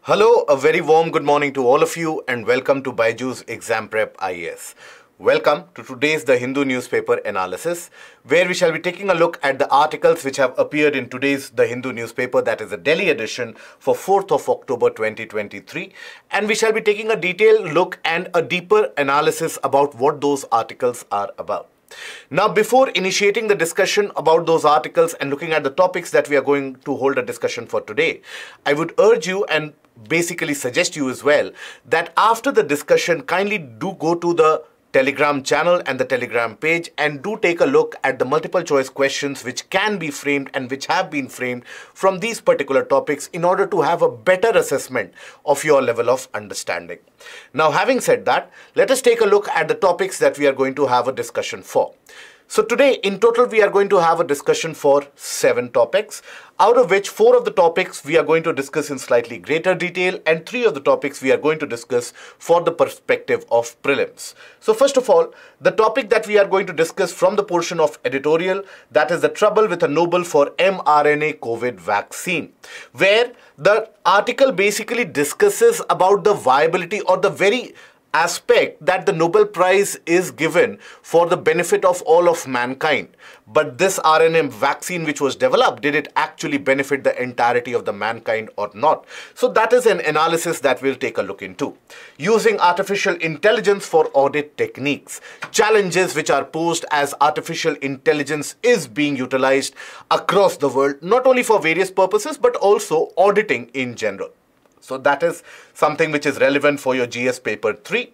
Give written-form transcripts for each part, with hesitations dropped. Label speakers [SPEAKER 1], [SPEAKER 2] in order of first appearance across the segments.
[SPEAKER 1] Hello, a very warm good morning to all of you and welcome to BYJU'S Exam Prep IAS. Welcome to today's the Hindu Newspaper Analysis, where we shall be taking a look at the articles which have appeared in today's the Hindu Newspaper, that is the Delhi edition for 4th of October 2023. And we shall be taking a detailed look and a deeper analysis about what those articles are about. Now, before initiating the discussion about those articles and looking at the topics that we are going to hold a discussion for today, I would urge you and basically suggest you as well that after the discussion, kindly do go to the Telegram channel and the Telegram page and do take a look at the multiple choice questions which can be framed and which have been framed from these particular topics in order to have a better assessment of your level of understanding. Now, having said that, let us take a look at the topics that we are going to have a discussion for. So today, in total, we are going to have a discussion for 7 topics, out of which 4 of the topics we are going to discuss in slightly greater detail and 3 of the topics we are going to discuss for the perspective of prelims. So first of all, the topic that we are going to discuss from the portion of editorial, that is the trouble with a Nobel for mRNA COVID vaccine, where the article basically discusses about the viability or the very aspect that the Nobel Prize is given for the benefit of all of mankind. But this RNA vaccine which was developed, did it actually benefit the entirety of the mankind or not? So that is an analysis that we'll take a look into. Using artificial intelligence for audit techniques, challenges which are posed as artificial intelligence is being utilized across the world, not only for various purposes, but also auditing in general. So that is something which is relevant for your GS paper 3.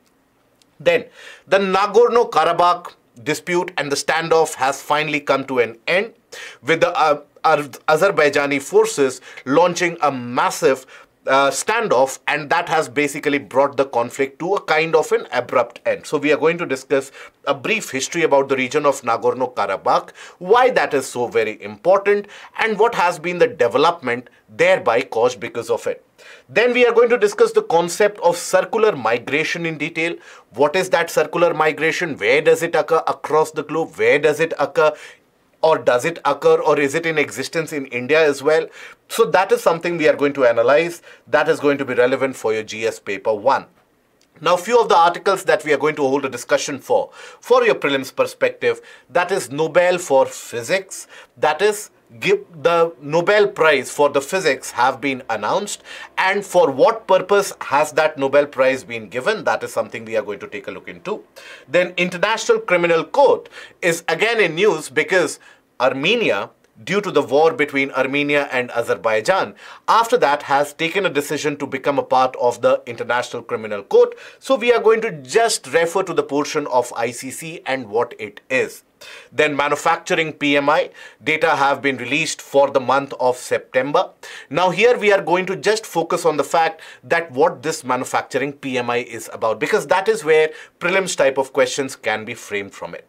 [SPEAKER 1] Then the Nagorno Karabakh dispute and the standoff has finally come to an end, with the Azerbaijani forces launching a massive standoff, and that has basically brought the conflict to a kind of an abrupt end. So we are going to discuss a brief history about the region of Nagorno-Karabakh, why that is so very important, and what has been the development thereby caused because of it. Then we are going to discuss the concept of circular migration in detail. What is that circular migration? Where does it occur across the globe? Where does it occur? Or does it occur, or is it in existence in India as well? So that is something we are going to analyze. That is going to be relevant for your GS paper 1. Now, few of the articles that we are going to hold a discussion for your prelims perspective, that is Nobel for physics, that is the Nobel Prize for the physics have been announced, and for what purpose has that Nobel Prize been given? That is something we are going to take a look into. Then International Criminal Court is again in news because Armenia, due to the war between Armenia and Azerbaijan, after that has taken a decision to become a part of the International Criminal Court. So we are going to just refer to the portion of ICC and what it is. Then manufacturing PMI data have been released for the month of September. Now here we are going to just focus on the fact that what this manufacturing PMI is about, because that is where prelims type of questions can be framed from it.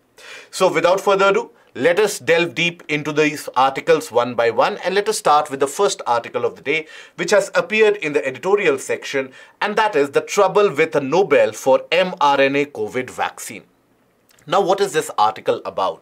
[SPEAKER 1] So without further ado, let us delve deep into these articles one by one, and let us start with the first article of the day, which has appeared in the editorial section, and that is the trouble with a Nobel for mRNA COVID vaccine. Now, what is this article about?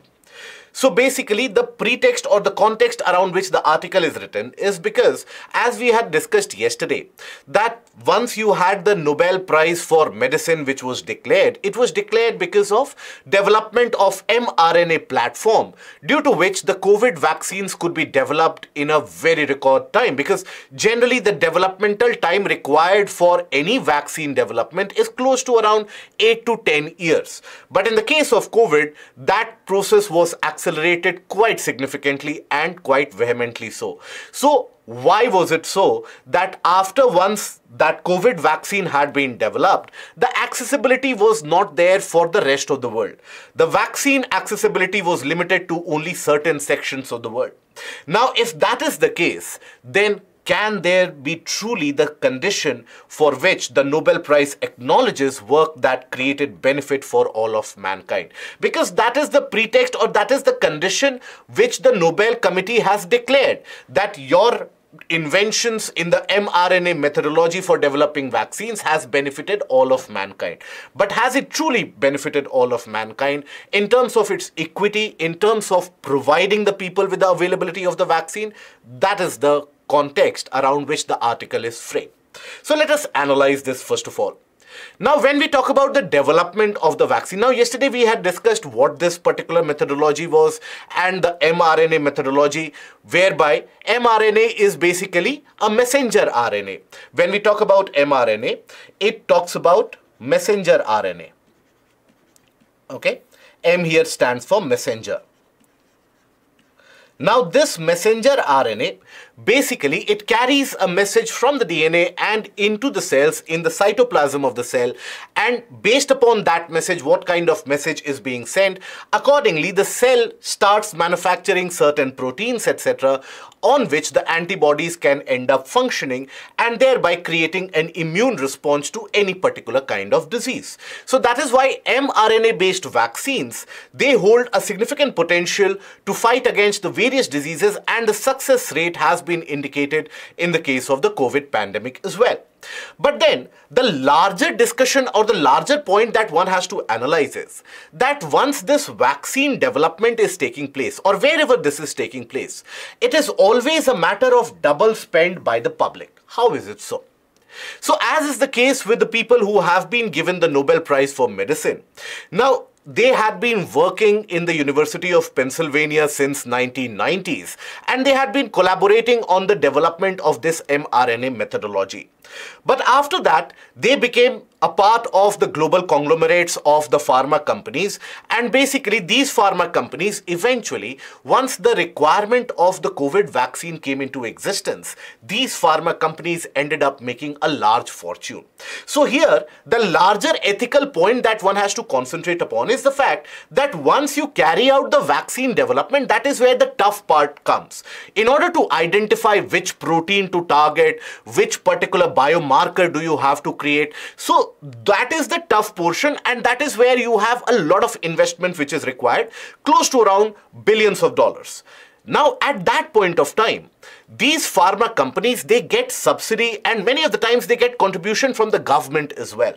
[SPEAKER 1] So basically, the pretext or the context around which the article is written is because, as we had discussed yesterday, that once you had the Nobel Prize for Medicine which was declared, it was declared because of development of mRNA platform, due to which the COVID vaccines could be developed in a very record time, because generally the developmental time required for any vaccine development is close to around 8 to 10 years. But in the case of COVID, that process was accelerated quite significantly and quite vehemently so. So why was it so that after once that COVID vaccine had been developed, the accessibility was not there for the rest of the world? The vaccine accessibility was limited to only certain sections of the world. Now, if that is the case, then can there be truly the condition for which the Nobel Prize acknowledges work that created benefit for all of mankind? Because that is the pretext, or that is the condition which the Nobel Committee has declared, that your inventions in the mRNA methodology for developing vaccines has benefited all of mankind. But has it truly benefited all of mankind in terms of its equity, in terms of providing the people with the availability of the vaccine? That is the context around which the article is framed. So let us analyze this first of all. Now, when we talk about the development of the vaccine, now yesterday we had discussed what this particular methodology was and the mRNA methodology, whereby mRNA is basically a messenger RNA. When we talk about mRNA, it talks about messenger RNA. Okay, M here stands for messenger. Now this messenger RNA, basically it carries a message from the DNA and into the cells in the cytoplasm of the cell, and based upon that message, what kind of message is being sent, accordingly the cell starts manufacturing certain proteins, etc., on which the antibodies can end up functioning and thereby creating an immune response to any particular kind of disease. So that is why mRNA based vaccines, they hold a significant potential to fight against the various diseases, and the success rate has been indicated in the case of the COVID pandemic as well. But then the larger discussion or the larger point that one has to analyze is that once this vaccine development is taking place, or wherever this is taking place, it is always a matter of double spend by the public. How is it so? So as is the case with the people who have been given the Nobel Prize for Medicine. Now, they had been working in the University of Pennsylvania since 1990s, and they had been collaborating on the development of this mRNA methodology. But after that, they became a part of the global conglomerates of the pharma companies, and basically these pharma companies eventually, once the requirement of the COVID vaccine came into existence, these pharma companies ended up making a large fortune. So here, the larger ethical point that one has to concentrate upon is the fact that once you carry out the vaccine development, that is where the tough part comes. In order to identify which protein to target, which particular biomarker do you have to create, so that is the tough portion, and that is where you have a lot of investment which is required, close to around billions of dollars. Now, at that point of time, these pharma companies, they get subsidy, and many of the times they get contribution from the government as well.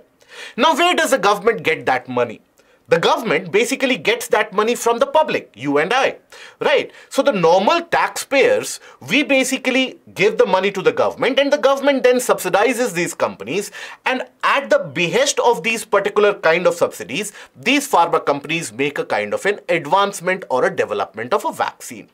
[SPEAKER 1] Now, where does the government get that money? The government basically gets that money from the public, you and I, right? So the normal taxpayers, we basically give the money to the government, and the government then subsidizes these companies, and at the behest of these particular kind of subsidies, these pharma companies make a kind of an advancement or a development of a vaccine.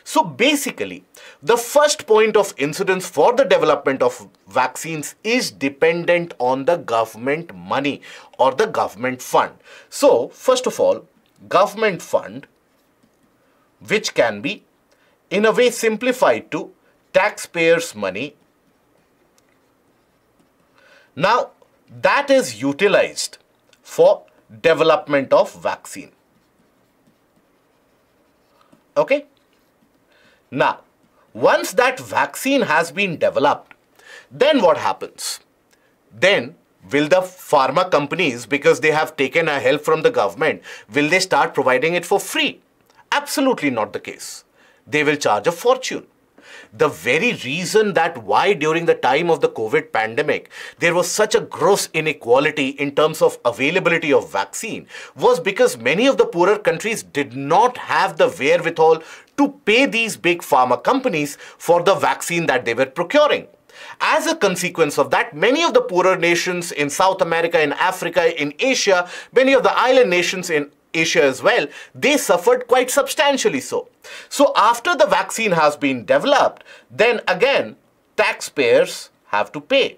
[SPEAKER 1] So basically, the first point of incidence for the development of vaccines is dependent on the government money or the government fund. So first of all, government fund, which can be in a way simplified to taxpayers' money. Now that is utilized for development of vaccine. Okay. Now, once that vaccine has been developed, then what happens? Then will the pharma companies, because they have taken a help from the government, will they start providing it for free? Absolutely not the case. They will charge a fortune. The very reason that why during the time of the COVID pandemic, there was such a gross inequality in terms of availability of vaccine was because many of the poorer countries did not have the wherewithal to pay these big pharma companies for the vaccine that they were procuring. As a consequence of that, many of the poorer nations in South America, in Africa, in Asia, many of the island nations in Asia as well, they suffered quite substantially so. So after the vaccine has been developed, then again, taxpayers have to pay.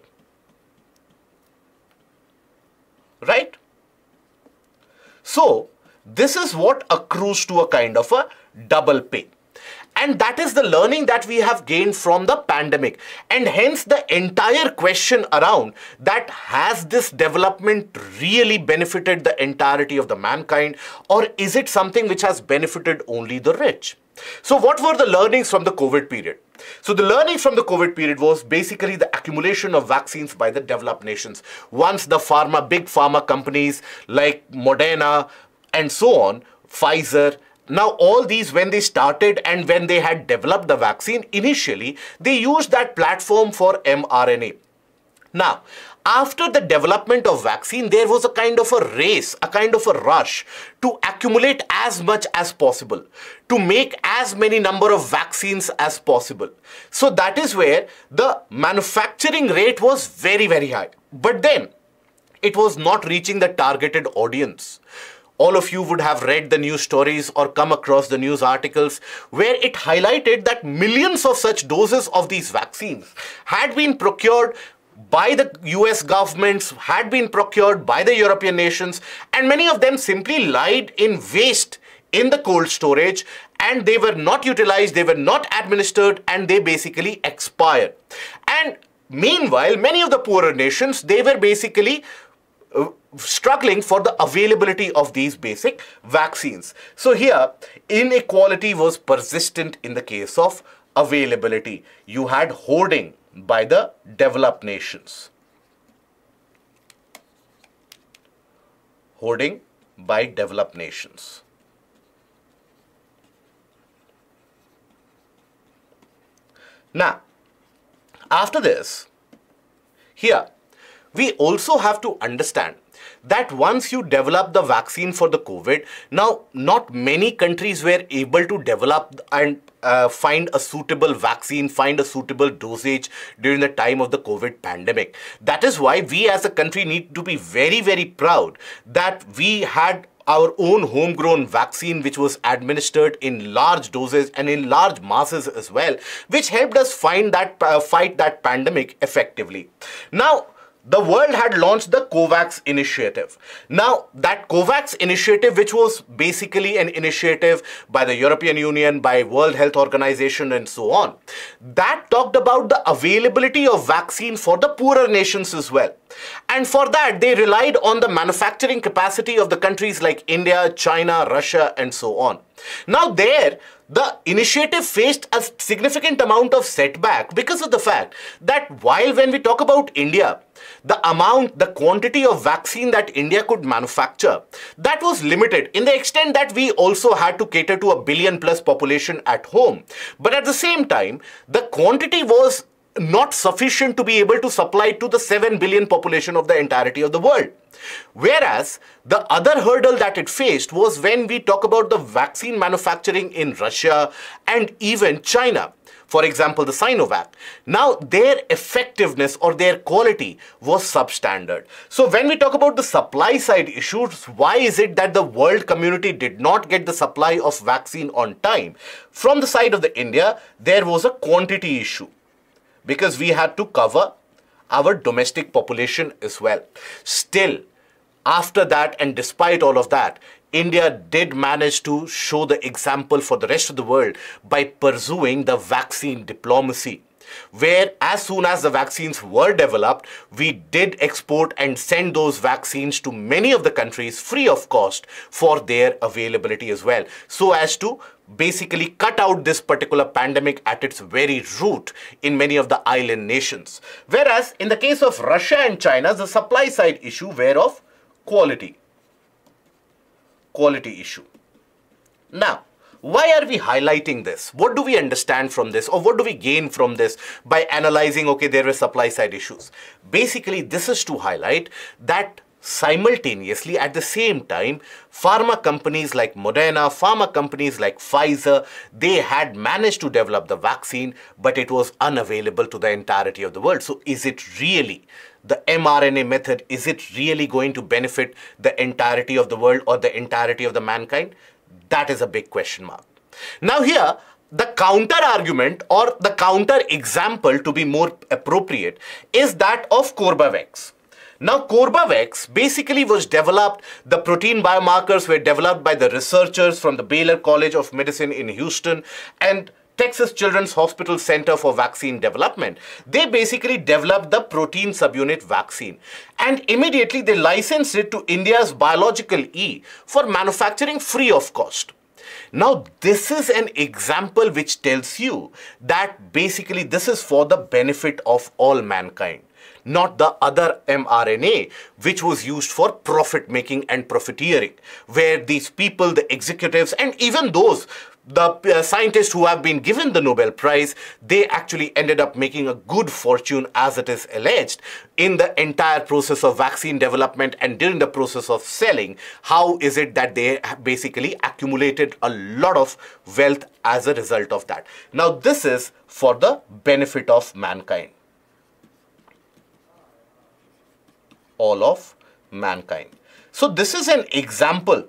[SPEAKER 1] Right? So this is what accrues to a kind of a double pay. And that is the learning that we have gained from the pandemic. And hence the entire question around that, has this development really benefited the entirety of the mankind, or is it something which has benefited only the rich? So what were the learnings from the COVID period? So the learnings from the COVID period was basically the accumulation of vaccines by the developed nations. Once the big pharma companies like Moderna and so on, Pfizer, now all these, when they started and when they had developed the vaccine, initially they used that platform for mRNA. Now, after the development of vaccine, there was a kind of a race, a kind of a rush to accumulate as much as possible, to make as many number of vaccines as possible. So that is where the manufacturing rate was very, very high. But then, it was not reaching the targeted audience. All of you would have read the news stories or come across the news articles where it highlighted that millions of such doses of these vaccines had been procured by the US governments, had been procured by the European nations, and many of them simply lied in waste in the cold storage, and they were not utilized, they were not administered, and they basically expired. And meanwhile, many of the poorer nations, they were basically struggling for the availability of these basic vaccines. So here, inequality was persistent in the case of availability. You had hoarding by the developed nations. Hoarding by developed nations. Now, after this, here, we also have to understand that once you develop the vaccine for the COVID, now not many countries were able to develop and find a suitable vaccine, find a suitable dosage during the time of the COVID pandemic. That is why we as a country need to be very, very proud that we had our own homegrown vaccine which was administered in large doses and in large masses as well, which helped us fight that pandemic effectively. Now, the world had launched the COVAX initiative. Now, that COVAX initiative, which was basically an initiative by the European Union, by World Health Organization and so on, that talked about the availability of vaccine for the poorer nations as well. And for that, they relied on the manufacturing capacity of the countries like India, China, Russia, and so on. Now there, the initiative faced a significant amount of setback because of the fact that while when we talk about India, the quantity of vaccine that India could manufacture, that was limited in the extent that we also had to cater to a billion-plus population at home. But at the same time, the quantity was not sufficient to be able to supply to the 7 billion population of the entirety of the world. Whereas the other hurdle that it faced was when we talk about the vaccine manufacturing in Russia and even China. For example, the Sinovac. Now, their effectiveness or their quality was substandard. So when we talk about the supply side issues, why is it that the world community did not get the supply of vaccine on time? From the side of the India, there was a quantity issue, because we had to cover our domestic population as well. Still, after that and despite all of that, India did manage to show the example for the rest of the world by pursuing the vaccine diplomacy, where as soon as the vaccines were developed, we did export and send those vaccines to many of the countries free of cost for their availability as well, so as to basically cut out this particular pandemic at its very root in many of the island nations. Whereas in the case of Russia and China, the supply side issue were of quality issue. Now, why are we highlighting this? What do we understand from this, or what do we gain from this by analyzing, okay, there were supply side issues? Basically, this is to highlight that simultaneously, at the same time, pharma companies like Moderna, pharma companies like Pfizer, they had managed to develop the vaccine, but it was unavailable to the entirety of the world. So is it really the mRNA method? Is it really going to benefit the entirety of the world or the entirety of the mankind? That is a big question mark. Now here, the counter argument or the counter example, to be more appropriate, is that of Corbevax. Now, Corbevax basically was developed, the protein biomarkers were developed by the researchers from the Baylor College of Medicine in Houston and Texas Children's Hospital Center for Vaccine Development. They basically developed the protein subunit vaccine, and immediately they licensed it to India's Biological E for manufacturing free of cost. Now, this is an example which tells you that basically this is for the benefit of all mankind, not the other mRNA, which was used for profit making and profiteering, where these people, the executives, and even those the scientists who have been given the Nobel Prize, they actually ended up making a good fortune, as it is alleged, in the entire process of vaccine development and during the process of selling. How is it that they basically accumulated a lot of wealth as a result of that? Now, this is for the benefit of mankind. All of mankind. So this is an example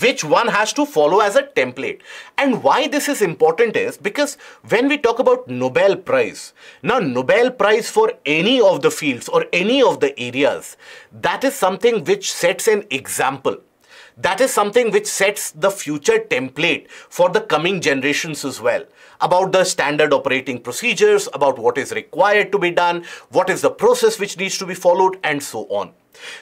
[SPEAKER 1] which one has to follow as a template. And why this is important is because when we talk about Nobel Prize, now Nobel Prize for any of the fields or any of the areas, that is something which sets an example. That is something which sets the future template for the coming generations as well, about the standard operating procedures, about what is required to be done, what is the process which needs to be followed, and so on.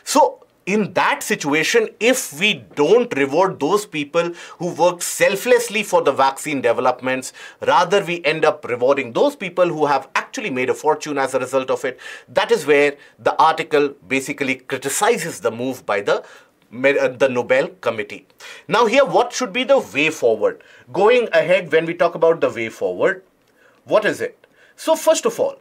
[SPEAKER 1] So in that situation, if we don't reward those people who worked selflessly for the vaccine developments, rather we end up rewarding those people who have actually made a fortune as a result of it. That is where the article basically criticizes the move by the Nobel Committee. Now here, what should be the way forward? Going ahead, when we talk about the way forward, what is it? So first of all,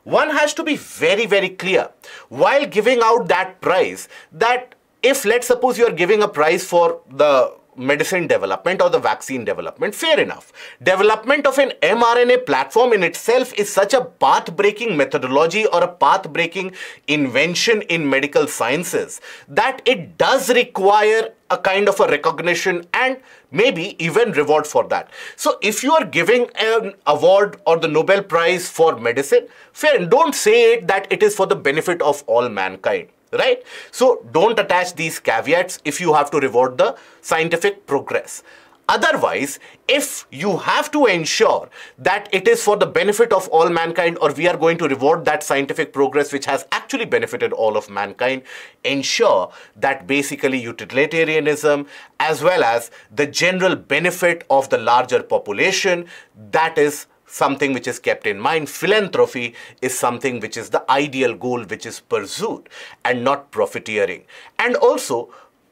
[SPEAKER 1] one has to be very, very clear while giving out that prize, that if, let's suppose, you are giving a prize for the medicine development or the vaccine development, fair enough. Development of an mRNA platform in itself is such a path-breaking methodology or a path-breaking invention in medical sciences that it does require a kind of a recognition and maybe even reward for that. So if you are giving an award or the Nobel Prize for medicine, fair, don't say it that it is for the benefit of all mankind. Right? So don't attach these caveats if you have to reward the scientific progress. Otherwise, if you have to ensure that it is for the benefit of all mankind, or we are going to reward that scientific progress which has actually benefited all of mankind, ensure that basically utilitarianism as well as the general benefit of the larger population, that is something which is kept in mind. Philanthropy is something which is the ideal goal which is pursued and not profiteering. And also,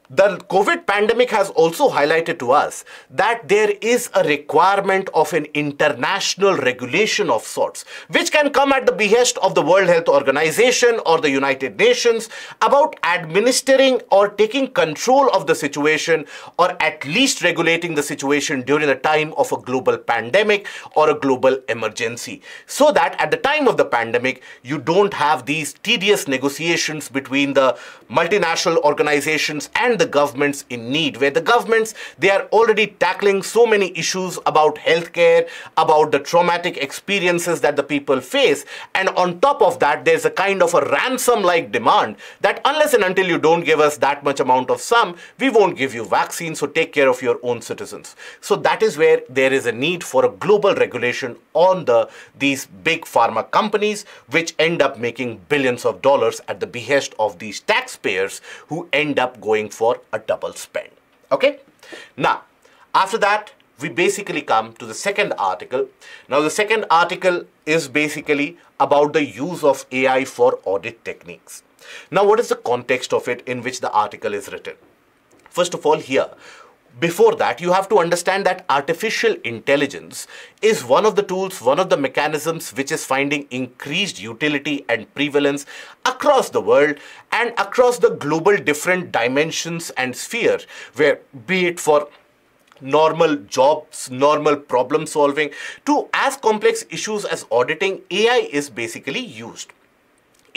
[SPEAKER 1] the COVID pandemic has also highlighted to us that there is a requirement of an international regulation of sorts, which can come at the behest of the World Health Organization or the United Nations, about administering or taking control of the situation, or at least regulating the situation during the time of a global pandemic or a global emergency, so that at the time of the pandemic, you don't have these tedious negotiations between the multinational organizations and the governments in need, where the governments, they are already tackling so many issues about healthcare, about the traumatic experiences that the people face, and on top of that, there's a kind of a ransom-like demand that unless and until you don't give us that much amount of sum, we won't give you vaccines, so take care of your own citizens. So that is where there is a need for a global regulation on these big pharma companies, which end up making billions of dollars at the behest of these taxpayers who end up going for a double spend. Okay? Now, after that, we basically come to the second article. Now, the second article is basically about the use of AI for audit techniques. Now, what is the context of it in which the article is written? First of all, here, before that, you have to understand that artificial intelligence is one of the tools, one of the mechanisms which is finding increased utility and prevalence across the world and across the global different dimensions and spheres, where be it for normal jobs, normal problem solving, to as complex issues as auditing, AI is basically used.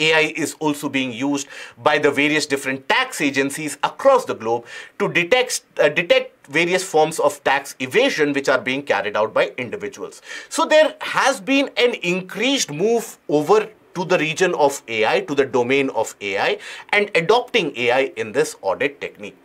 [SPEAKER 1] AI is also being used by the various different tax agencies across the globe to detect various forms of tax evasion which are being carried out by individuals. So there has been an increased move over to the region of AI, to the domain of AI, and adopting AI in this audit technique.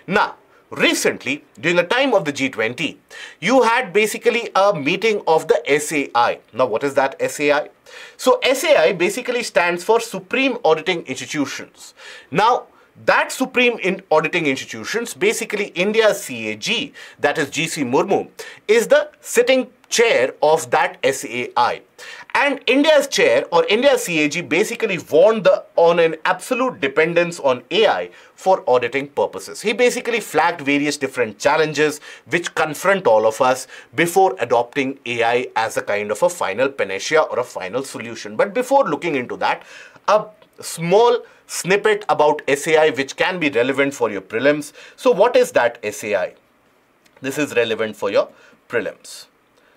[SPEAKER 1] Now, recently, during the time of the G20, you had basically a meeting of the SAI. Now, what is that SAI? So, SAI basically stands for Supreme Auditing Institutions. Now, that Supreme Auditing Institutions, basically India's CAG, that is GC Murmu, is the sitting chair of that SAI. And India's chair or India's CAG basically warned on an absolute dependence on AI for auditing purposes. He basically flagged various different challenges which confront all of us before adopting AI as a kind of a final panacea or a final solution. But before looking into that, a small snippet about SAI which can be relevant for your prelims. So what is that SAI? This is relevant for your prelims,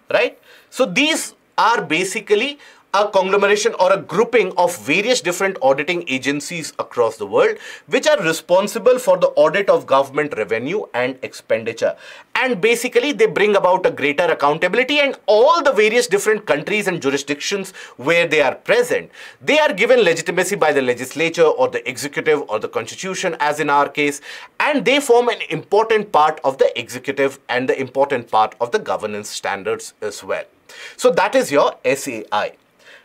[SPEAKER 1] right? So these are basically a conglomeration or a grouping of various different auditing agencies across the world which are responsible for the audit of government revenue and expenditure. And basically they bring about a greater accountability, and all the various different countries and jurisdictions where they are present, they are given legitimacy by the legislature or the executive or the constitution, as in our case, and they form an important part of the executive and the important part of the governance standards as well. So that is your SAI.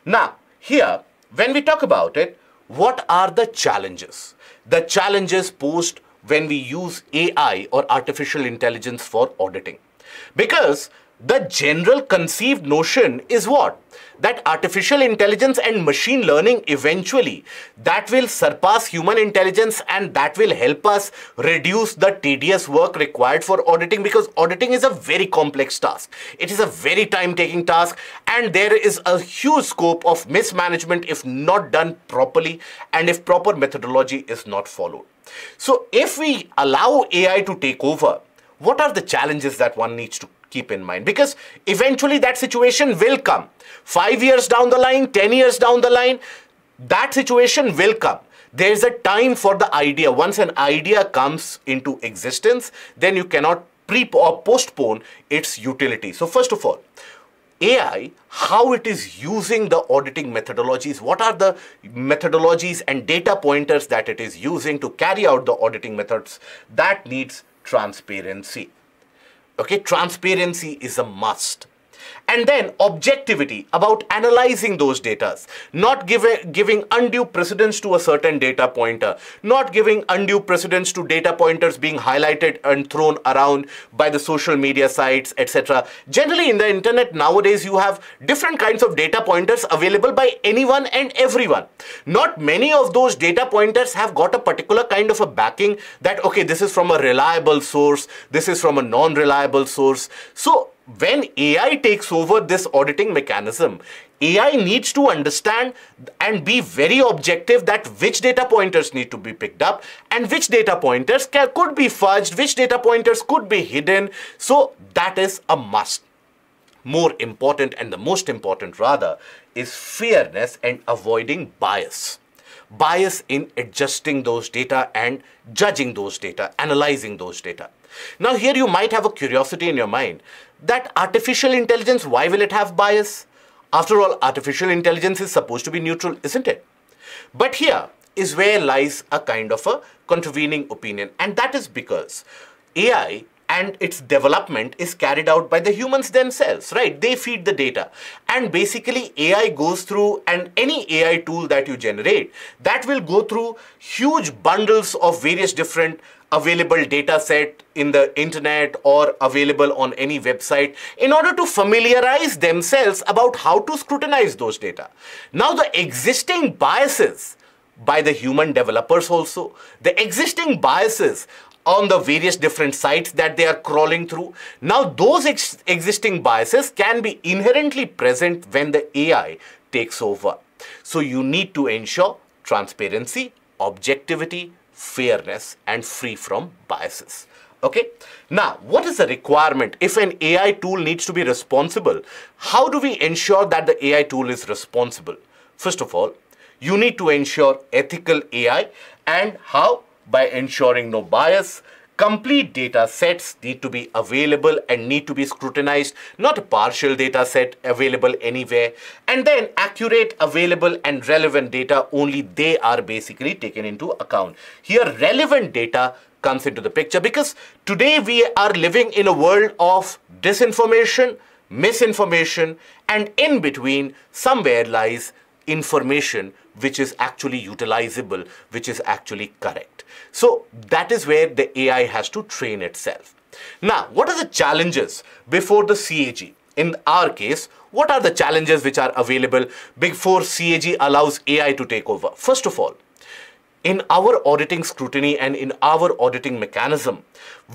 [SPEAKER 1] Now, here, when we talk about it, what are the challenges? The challenges posed when we use AI or artificial intelligence for auditing. Because the general conceived notion is what? That artificial intelligence and machine learning eventually, that will surpass human intelligence, and that will help us reduce the tedious work required for auditing, because auditing is a very complex task. It is a very time-taking task, and there is a huge scope of mismanagement if not done properly and if proper methodology is not followed. So if we allow AI to take over, what are the challenges that one needs to keep in mind? Because eventually that situation will come. 5 years down the line, 10 years down the line, that situation will come. There is a time for the idea. Once an idea comes into existence, then you cannot or postpone its utility. So first of all, AI, how it is using the auditing methodologies, what are the methodologies and data pointers that it is using to carry out the auditing methods, that needs transparency. Okay, transparency is a must. And then objectivity about analyzing those data, not giving undue precedence to a certain data pointer, not giving undue precedence to data pointers being highlighted and thrown around by the social media sites, etc. Generally in the internet nowadays you have different kinds of data pointers available by anyone and everyone. Not many of those data pointers have got a particular kind of a backing that, okay, this is from a reliable source, this is from a non-reliable source. So when AI takes over this auditing mechanism, AI needs to understand and be very objective that which data pointers need to be picked up and which data pointers could be fudged, which data pointers could be hidden. So that is a must. More important, and the most important rather, is fairness and avoiding bias. Bias in adjusting those data and judging those data, analyzing those data. Now here you might have a curiosity in your mind that artificial intelligence, why will it have bias? After all, artificial intelligence is supposed to be neutral, isn't it? But here is where lies a kind of a contravening opinion, and that is because AI and its development is carried out by the humans themselves, right? They feed the data, and basically AI goes through, and any AI tool that you generate, that will go through huge bundles of various different available data set in the internet or available on any website in order to familiarize themselves about how to scrutinize those data. Now the existing biases by the human developers also, the existing biases on the various different sites that they are crawling through, now those existing biases can be inherently present when the AI takes over. So you need to ensure transparency, objectivity, fairness, and free from biases. Okay. Now, what is the requirement if an AI tool needs to be responsible? How do we ensure that the AI tool is responsible? First of all, you need to ensure ethical AI, and how? By ensuring no bias. Complete data sets need to be available and need to be scrutinized, not a partial data set available anywhere. And then accurate, available, and relevant data, only they are basically taken into account. Here, relevant data comes into the picture because today we are living in a world of disinformation, misinformation, and in between somewhere lies information which is actually utilizable, which is actually correct. So that is where the AI has to train itself. Now, what are the challenges before the CAG? In our case, What are the challenges which are available before CAG allows AI to take over? First of all, in our auditing scrutiny and in our auditing mechanism,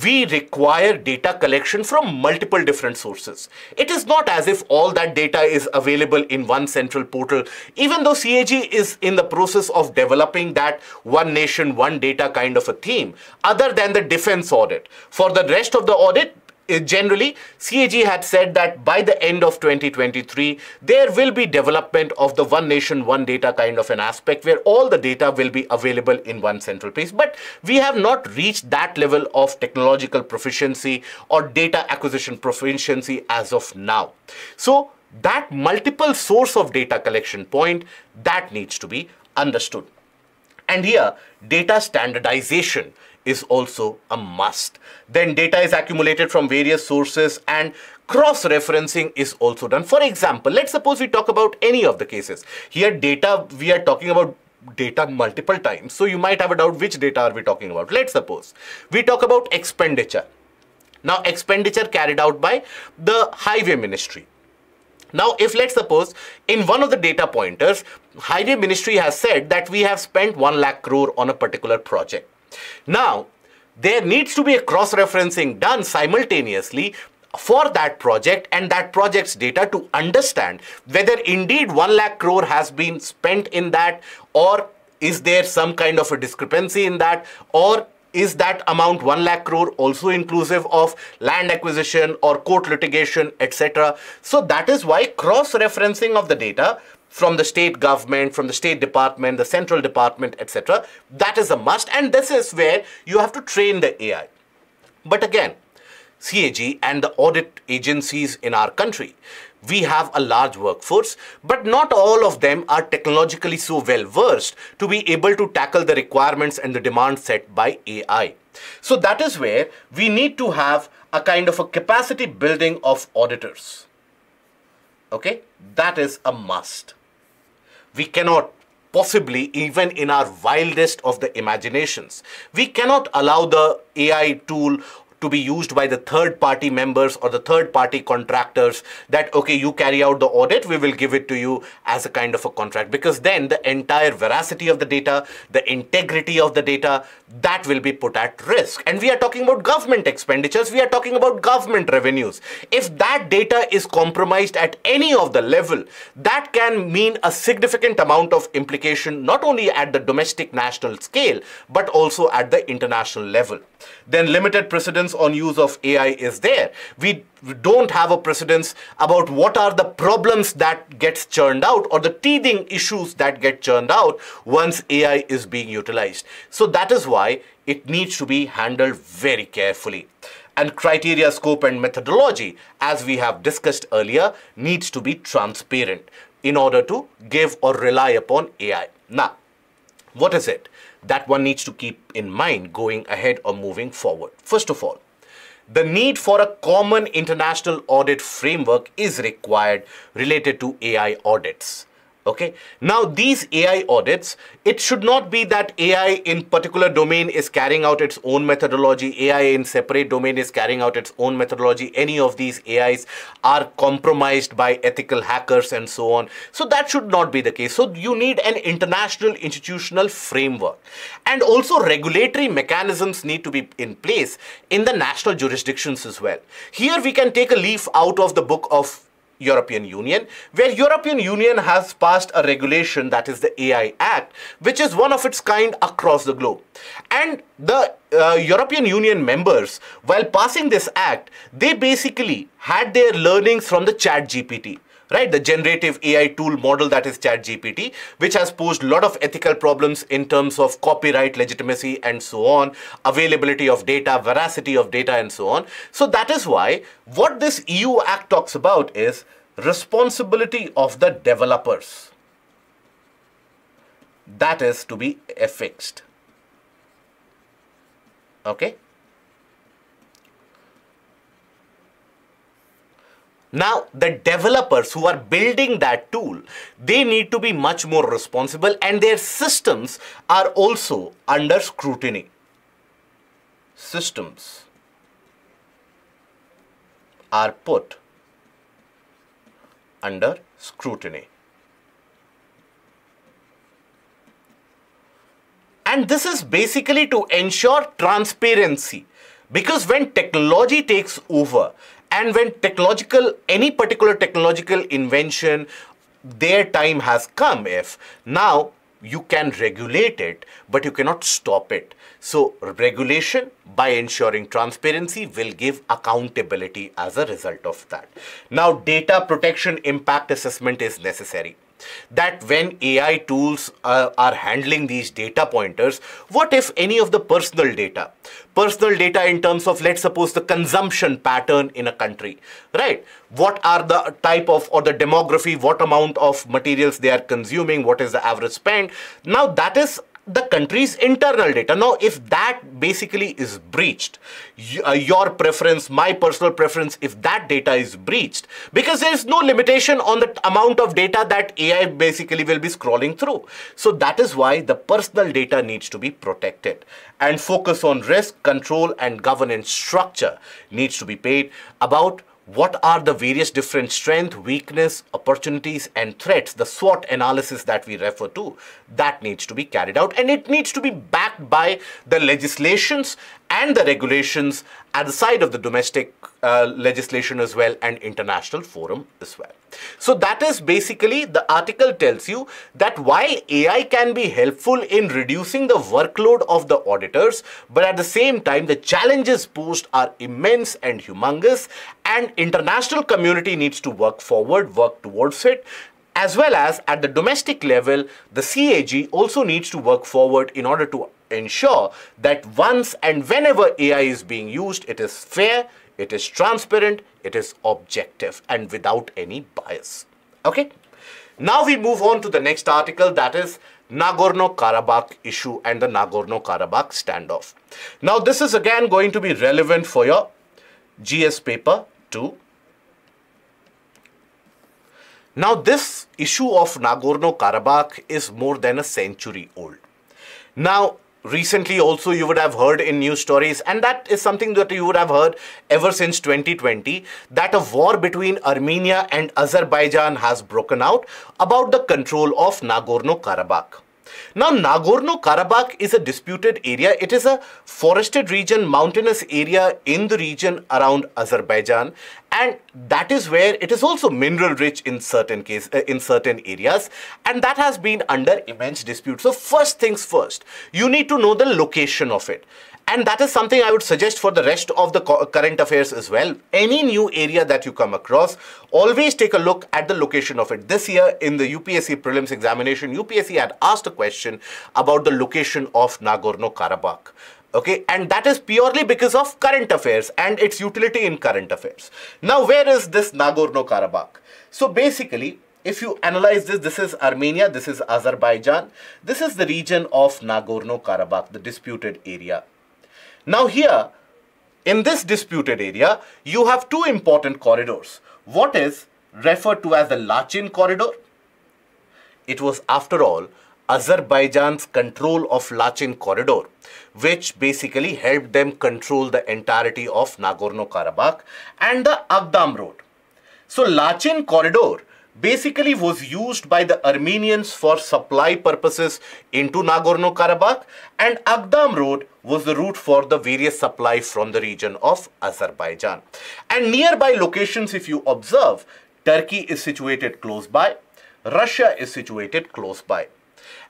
[SPEAKER 1] we require data collection from multiple different sources. It is not as if all that data is available in one central portal, even though CAG is in the process of developing that one nation, one data kind of a theme, other than the defense audit. For the rest of the audit, generally, CAG had said that by the end of 2023, there will be development of the one nation, one data kind of an aspect where all the data will be available in one central place. But we have not reached that level of technological proficiency or data acquisition proficiency as of now. So that multiple source of data collection point, that needs to be understood. And here, data standardization is also a must. Then data is accumulated from various sources and cross-referencing is also done. For example, let's suppose we talk about any of the cases. Here data, we are talking about data multiple times. So you might have a doubt, which data are we talking about? Let's suppose we talk about expenditure. Now expenditure carried out by the Highway Ministry. Now, if let's suppose in one of the data pointers, Highway Ministry has said that we have spent 1 lakh crore on a particular project. Now, there needs to be a cross-referencing done simultaneously for that project and that project's data to understand whether indeed 1 lakh crore has been spent in that, or is there some kind of a discrepancy in that, or is that amount 1 lakh crore also inclusive of land acquisition or court litigation, etc. So that is why cross-referencing of the data from the state government, from the state department, the central department, etc. that is a must, and this is where you have to train the AI. But again, CAG and the audit agencies in our country, we have a large workforce, but not all of them are technologically so well versed to be able to tackle the requirements and the demands set by AI. So that is where we need to have a kind of a capacity building of auditors. Okay, that is a must. We cannot possibly, even in our wildest of the imaginations, we cannot allow the AI tool to be used by the third-party members or the third-party contractors that, okay, you carry out the audit, we will give it to you as a kind of a contract, because then the entire veracity of the data, the integrity of the data, that will be put at risk. And we are talking about government expenditures, we are talking about government revenues. If that data is compromised at any of the level, that can mean a significant amount of implication, not only at the domestic national scale, but also at the international level. Then limited precedence on use of AI is there. We don't have a precedence about what are the problems that gets churned out or the teething issues that get churned out once AI is being utilized. So that is why it needs to be handled very carefully. And criteria, scope and methodology, as we have discussed earlier, needs to be transparent in order to give or rely upon AI. Now, what is it that one needs to keep in mind going ahead or moving forward? First of all, the need for a common international audit framework is required related to AI audits. Okay. Now, these AI audits, it should not be that AI in particular domain is carrying out its own methodology, AI in separate domain is carrying out its own methodology. Any of these AIs are compromised by ethical hackers and so on. So that should not be the case. So you need an international institutional framework, and also regulatory mechanisms need to be in place in the national jurisdictions as well. Here we can take a leaf out of the book of European Union, where European Union has passed a regulation, that is the AI Act, which is one of its kind across the globe. And the European Union members, while passing this act, they basically had their learnings from the ChatGPT. Right, the generative AI tool model, that is ChatGPT, which has posed a lot of ethical problems in terms of copyright legitimacy and so on, availability of data, veracity of data and so on. So that is why what this EU Act talks about is responsibility of the developers. That is to be affixed. Okay. Now, the developers who are building that tool, they need to be much more responsible, and their systems are also under scrutiny. Systems are put under scrutiny. And this is basically to ensure transparency, because when technology takes over and when any particular technological invention, their time has come, if now you can regulate it, but you cannot stop it. So regulation, by ensuring transparency, will give accountability as a result of that. Now, data protection impact assessment is necessary. That when AI tools are handling these data pointers, what if any of the personal data in terms of, let's suppose, the consumption pattern in a country, right? What are the type of, or the demography, what amount of materials they are consuming, what is the average spend? Now that is the country's internal data. Now, if that basically is breached, your preference, my personal preference, if that data is breached, because there is no limitation on the amount of data that AI basically will be scrolling through. So that is why the personal data needs to be protected, and focus on risk, control and governance structure needs to be paid about what are the various different strengths, weakness, opportunities and threats, the SWOT analysis that we refer to, that needs to be carried out, and it needs to be backed by the legislations and the regulations at the side of the domestic legislation as well, and international forum as well. So that is basically, the article tells you that while AI can be helpful in reducing the workload of the auditors, but at the same time the challenges posed are immense and humongous, and international community needs to work towards it, as well as at the domestic level, the CAG also needs to work forward in order to ensure that once and whenever AI is being used, it is fair, it is transparent, it is objective and without any bias. Okay. Now we move on to the next article, that is Nagorno-Karabakh issue and the Nagorno-Karabakh standoff. Now this is again going to be relevant for your GS paper 2. Now this issue of Nagorno-Karabakh is more than a century old. Now recently also you would have heard in news stories, and that is something that you would have heard ever since 2020, that a war between Armenia and Azerbaijan has broken out about the control of Nagorno-Karabakh. Now, Nagorno-Karabakh is a disputed area. It is a forested region, mountainous area in the region around Azerbaijan, and that is where it is also mineral rich in certain areas, and that has been under immense dispute. So first things first, you need to know the location of it. And that is something I would suggest for the rest of the current affairs as well. Any new area that you come across, always take a look at the location of it. This year in the UPSC Prelims Examination, UPSC had asked a question about the location of Nagorno-Karabakh. Okay, and that is purely because of current affairs and its utility in current affairs. Now, where is this Nagorno-Karabakh? So basically, if you analyze this, this is Armenia, this is Azerbaijan, this is the region of Nagorno-Karabakh, the disputed area. Now here, in this disputed area, you have two important corridors. What is referred to as the Lachin corridor? It was, after all, Azerbaijan's control of Lachin corridor, which basically helped them control the entirety of Nagorno-Karabakh, and the Agdam road. So Lachin corridor basically was used by the Armenians for supply purposes into Nagorno-Karabakh, and Agdam road was the route for the various supply from the region of Azerbaijan. And nearby locations, if you observe, Turkey is situated close by, Russia is situated close by.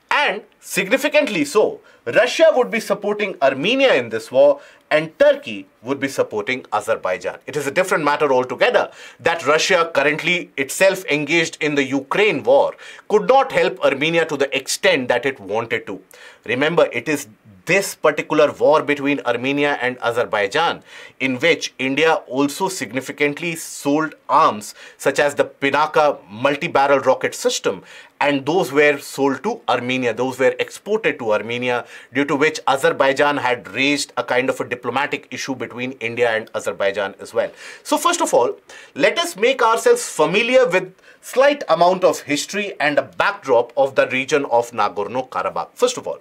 [SPEAKER 1] And significantly so, Russia would be supporting Armenia in this war and Turkey would be supporting Azerbaijan. It is a different matter altogether that Russia, currently itself engaged in the Ukraine war, could not help Armenia to the extent that it wanted to. Remember, it is this particular war between Armenia and Azerbaijan in which India also significantly sold arms such as the Pinaka multi-barrel rocket system, and those were sold to Armenia, those were exported to Armenia, due to which Azerbaijan had raised a kind of a diplomatic issue between India and Azerbaijan as well. So first of all, let us make ourselves familiar with slight amount of history and a backdrop of the region of Nagorno-Karabakh. First of all,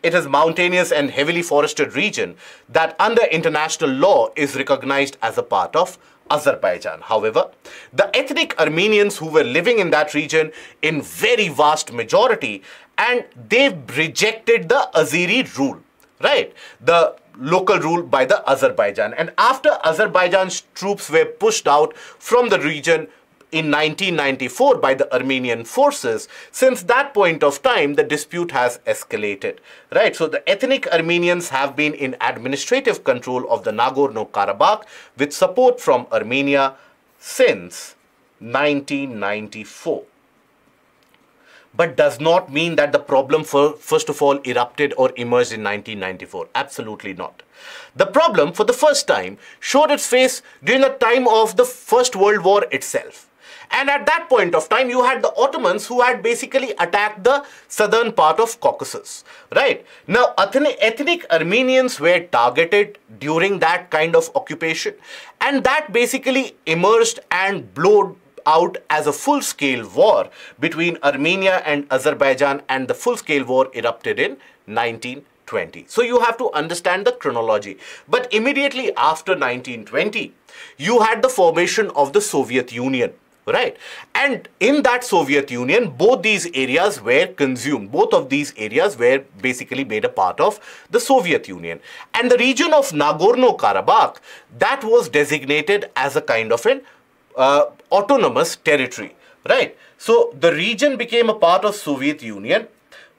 [SPEAKER 1] it is mountainous and heavily forested region that under international law is recognized as a part of Azerbaijan. However, the ethnic Armenians who were living in that region in very vast majority, and they rejected the Azeri rule, right? The local rule by the Azerbaijan. And after Azerbaijan's troops were pushed out from the region in 1994 by the Armenian forces, since that point of time, the dispute has escalated, right? So the ethnic Armenians have been in administrative control of the Nagorno-Karabakh with support from Armenia since 1994. But does not mean that the problem first of all erupted or emerged in 1994. Absolutely not. The problem for the first time showed its face during the time of the First World War itself. And at that point of time, you had the Ottomans who had basically attacked the southern part of Caucasus, right? Now, ethnic Armenians were targeted during that kind of occupation, and that basically emerged and blew out as a full-scale war between Armenia and Azerbaijan, and the full-scale war erupted in 1920. So you have to understand the chronology. But immediately after 1920, you had the formation of the Soviet Union. Right? And in that Soviet Union, both these areas were consumed. Both of these areas were basically made a part of the Soviet Union. And the region of Nagorno-Karabakh, that was designated as a kind of an autonomous territory. Right? So the region became a part of Soviet Union.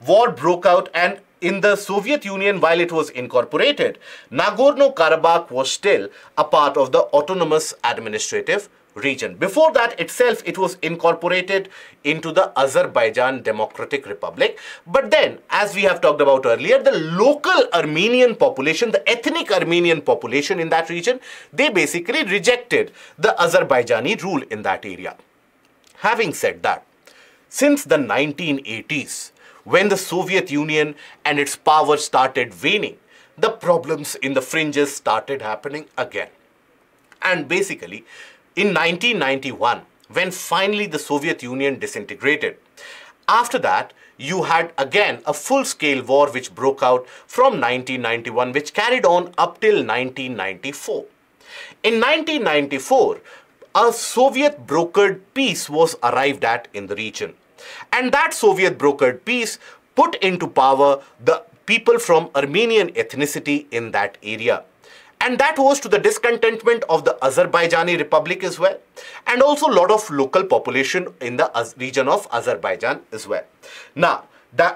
[SPEAKER 1] War broke out, and in the Soviet Union, while it was incorporated, Nagorno-Karabakh was still a part of the autonomous administrative region. Before that itself, it was incorporated into the Azerbaijan Democratic Republic. But then, as we have talked about earlier, the local Armenian population, the ethnic Armenian population in that region, they basically rejected the Azerbaijani rule in that area. Having said that, since the 1980s, when the Soviet Union and its power started waning, the problems in the fringes started happening again. And basically, in 1991, when finally the Soviet Union disintegrated, after that, you had again a full-scale war which broke out from 1991, which carried on up till 1994. In 1994, a Soviet brokered peace was arrived at in the region. And that Soviet brokered peace put into power the people from Armenian ethnicity in that area. And that was to the discontentment of the Azerbaijani Republic as well, and also a lot of local population in the region of Azerbaijan as well. Now,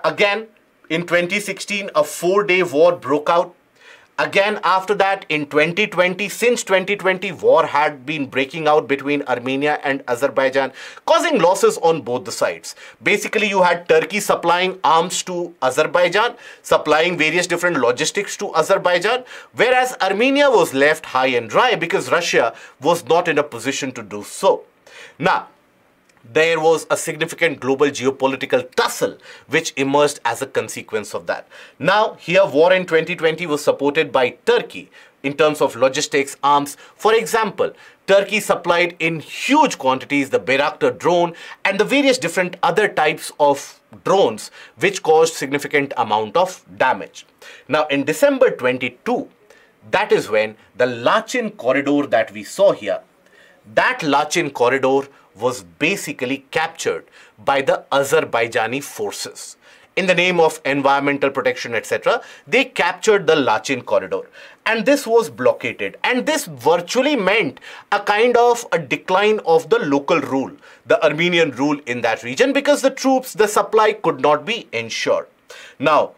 [SPEAKER 1] again, in 2016, a 4-day war broke out. Again, after that, in 2020, since 2020, war had been breaking out between Armenia and Azerbaijan, causing losses on both the sides. Basically, you had Turkey supplying arms to Azerbaijan, supplying various different logistics to Azerbaijan, whereas Armenia was left high and dry because Russia was not in a position to do so. Now, there was a significant global geopolitical tussle which emerged as a consequence of that. Now, here war in 2020 was supported by Turkey in terms of logistics, arms. For example, Turkey supplied in huge quantities the Bayraktar drone and the various different other types of drones which caused significant amount of damage. Now, in December 22, that is when the Lachin corridor that we saw here, that Lachin corridor was basically captured by the Azerbaijani forces. In the name of environmental protection, etc., they captured the Lachin corridor. And this was blockaded. And this virtually meant a kind of a decline of the local rule, the Armenian rule in that region, because the troops, the supply could not be ensured. Now,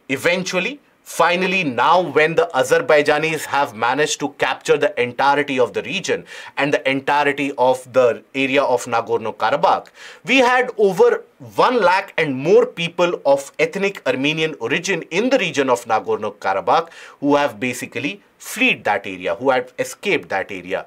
[SPEAKER 1] eventually, finally, now when the Azerbaijanis have managed to capture the entirety of the region and the entirety of the area of Nagorno-Karabakh, we had over 1 lakh and more people of ethnic Armenian origin in the region of Nagorno-Karabakh who have basically fled that area, who have escaped that area.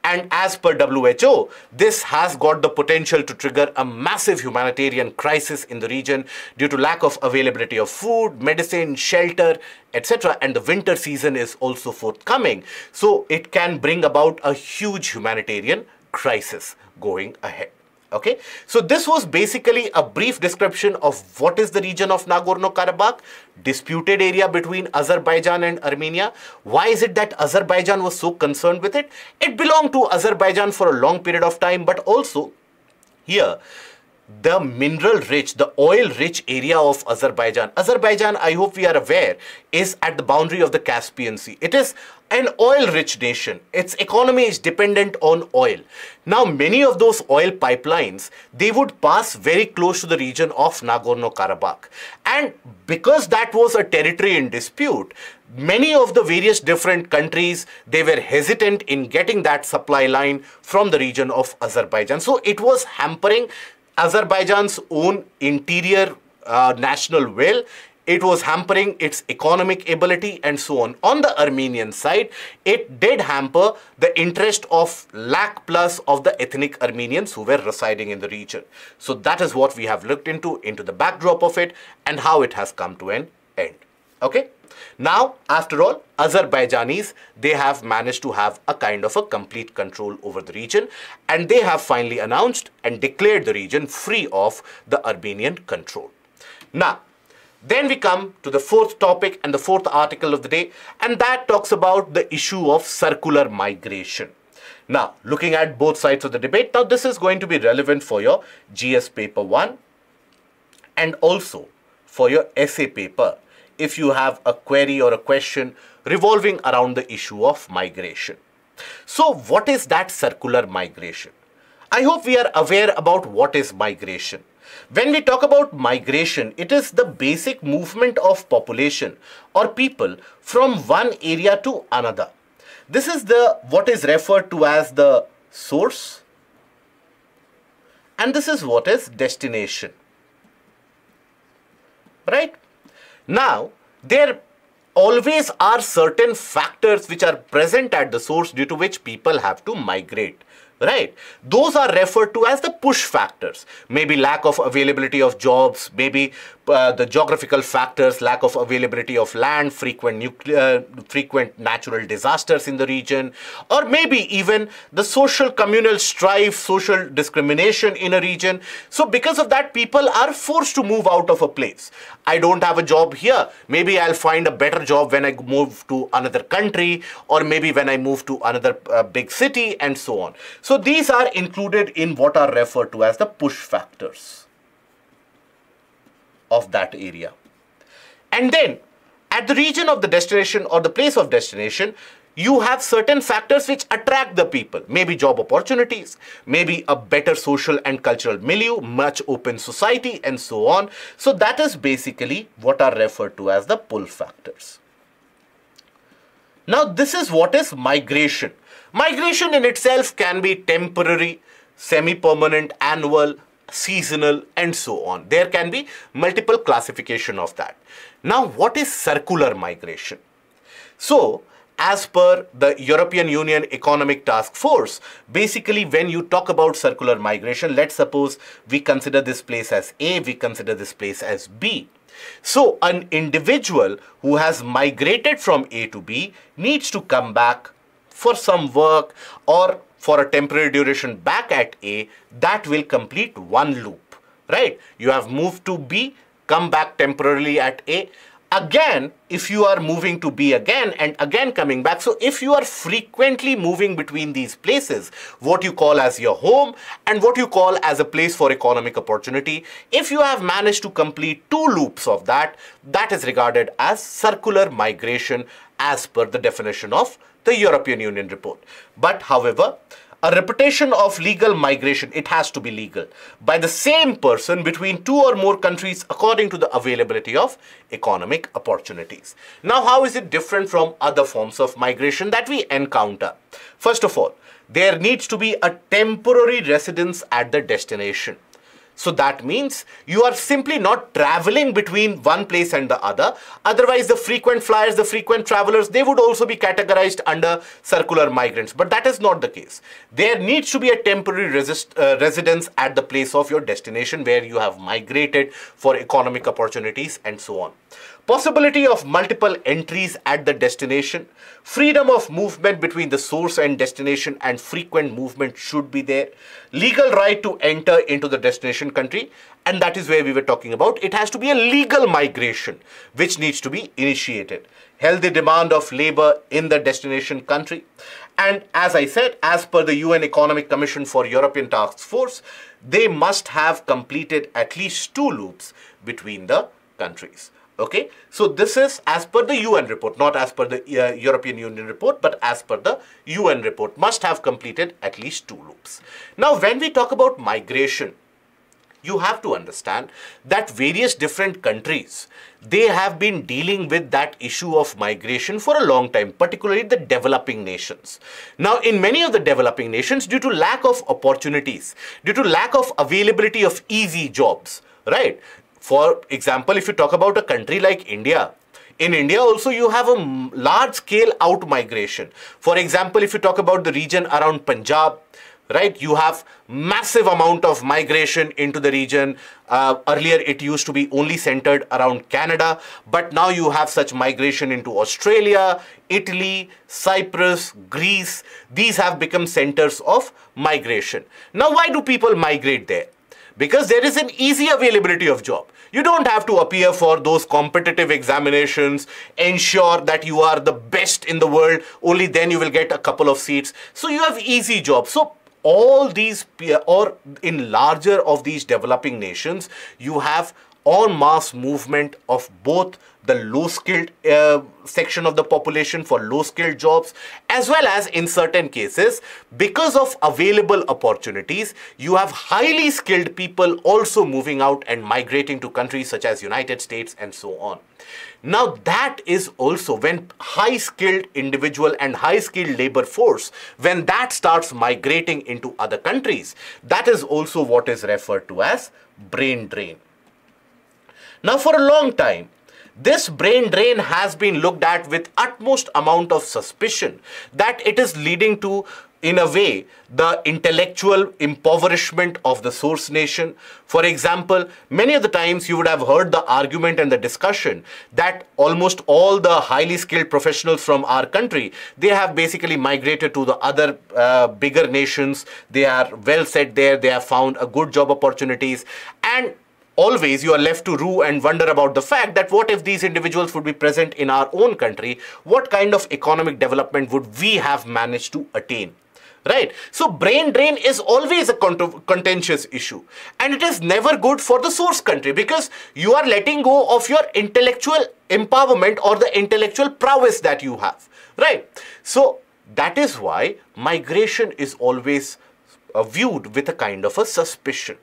[SPEAKER 1] And as per WHO, this has got the potential to trigger a massive humanitarian crisis in the region due to lack of availability of food, medicine, shelter, etc. And the winter season is also forthcoming. So it can bring about a huge humanitarian crisis going ahead. Okay, so this was basically a brief description of what is the region of Nagorno-Karabakh, disputed area between Azerbaijan and Armenia. Why is it that Azerbaijan was so concerned with it? It belonged to Azerbaijan for a long period of time, but also here, the mineral rich, the oil rich area of Azerbaijan. Azerbaijan, I hope we are aware, is at the boundary of the Caspian Sea. It is an oil rich nation. Its economy is dependent on oil. Now, many of those oil pipelines, they would pass very close to the region of Nagorno-Karabakh. And because that was a territory in dispute, many of the various different countries, they were hesitant in getting that supply line from the region of Azerbaijan. So it was hampering Azerbaijan's own interior national will. It was hampering its economic ability and so on. On the Armenian side, it did hamper the interest of lakh plus of the ethnic Armenians who were residing in the region. So that is what we have looked into the backdrop of it and how it has come to an end. Okay. Now, after all, Azerbaijanis, they have managed to have a kind of a complete control over the region, and they have finally announced and declared the region free of the Armenian control. Now, then we come to the fourth topic and the fourth article of the day, and that talks about the issue of circular migration. Now, looking at both sides of the debate, now this is going to be relevant for your GS paper 1 and also for your essay paper, if you have a query or a question revolving around the issue of migration. So what is that circular migration? I hope we are aware about what is migration. When we talk about migration, it is the basic movement of population or people from one area to another. This is what is referred to as the source, and this is what is destination. Right? Now, there always are certain factors which are present at the source due to which people have to migrate. Right? Those are referred to as the push factors. Maybe lack of availability of jobs, maybe the geographical factors, lack of availability of land, frequent natural disasters in the region, or maybe even the social communal strife, social discrimination in a region. So because of that, people are forced to move out of a place. I don't have a job here. Maybe I'll find a better job when I move to another country, or maybe when I move to another big city and so on. So these are included in what are referred to as the push factors of that area. And then at the region of the destination or the place of destination, you have certain factors which attract the people. Maybe job opportunities, maybe a better social and cultural milieu, much open society and so on. So that is basically what are referred to as the pull factors. Now this is what is migration. Migration in itself can be temporary, semi-permanent, annual, seasonal and so on. There can be multiple classification of that. Now what is circular migration? So as per the European Union Economic Task Force, basically when you talk about circular migration, let's suppose we consider this place as A, we consider this place as B. So an individual who has migrated from A to B needs to come back for some work or for a temporary duration back at A. That will complete one loop, right? You have moved to B, come back temporarily at A. Again, if you are moving to B again and again coming back, so if you are frequently moving between these places, what you call as your home and what you call as a place for economic opportunity, if you have managed to complete two loops of that, that is regarded as circular migration as per the definition of the European Union report. But however, a reputation of legal migration, it has to be legal, by the same person between two or more countries according to the availability of economic opportunities. Now, how is it different from other forms of migration that we encounter? First of all, there needs to be a temporary residence at the destination. So that means you are simply not traveling between one place and the other. Otherwise, the frequent flyers, the frequent travelers, they would also be categorized under circular migrants. But that is not the case. There needs to be a temporary residence at the place of your destination where you have migrated for economic opportunities and so on. possibility of multiple entries at the destination, freedom of movement between the source and destination and frequent movement should be there, legal right to enter into the destination country, and that is where we were talking about. It has to be a legal migration which needs to be initiated. Healthy demand of labor in the destination country. And as I said, as per the UN Economic Commission for European Task Force, they must have completed at least 2 loops between the countries. Okay, so this is as per the UN report, not as per the European Union report, but as per the UN report, must have completed at least 2 loops. Now, when we talk about migration, you have to understand that various different countries, they have been dealing with that issue of migration for a long time, particularly the developing nations. Now, in many of the developing nations, due to lack of opportunities, due to lack of availability of easy jobs, right? For example, if you talk about a country like India, in India also you have a large scale out migration. For example, if you talk about the region around Punjab, right, you have massive amount of migration into the region. Earlier it used to be only centered around Canada, but now you have such migration into Australia, Italy, Cyprus, Greece. These have become centers of migration. Now, why do people migrate there? Because there is an easy availability of job. You don't have to appear for those competitive examinations, ensure that you are the best in the world, only then you will get a couple of seats. So you have easy jobs. So all these, or in larger of these developing nations, you have en masse movement of both the low-skilled section of the population for low-skilled jobs, as well as in certain cases, because of available opportunities, you have highly skilled people also moving out and migrating to countries such as United States and so on. Now, that is also when high-skilled individual and high-skilled labor force, when that starts migrating into other countries, that is also what is referred to as brain drain. Now, for a long time, this brain drain has been looked at with utmost amount of suspicion that it is leading to, in a way, the intellectual impoverishment of the source nation. For example, many of the times you would have heard the argument and the discussion that almost all the highly skilled professionals from our country, they have basically migrated to the other bigger nations. They are well set there. They have found a good job opportunities, and always you are left to rue and wonder about the fact that what if these individuals would be present in our own country? What kind of economic development would we have managed to attain? Right? So brain drain is always a contentious issue, and it is never good for the source country because you are letting go of your intellectual empowerment or the intellectual prowess that you have. Right? So that is why migration is always viewed with a kind of a suspicion.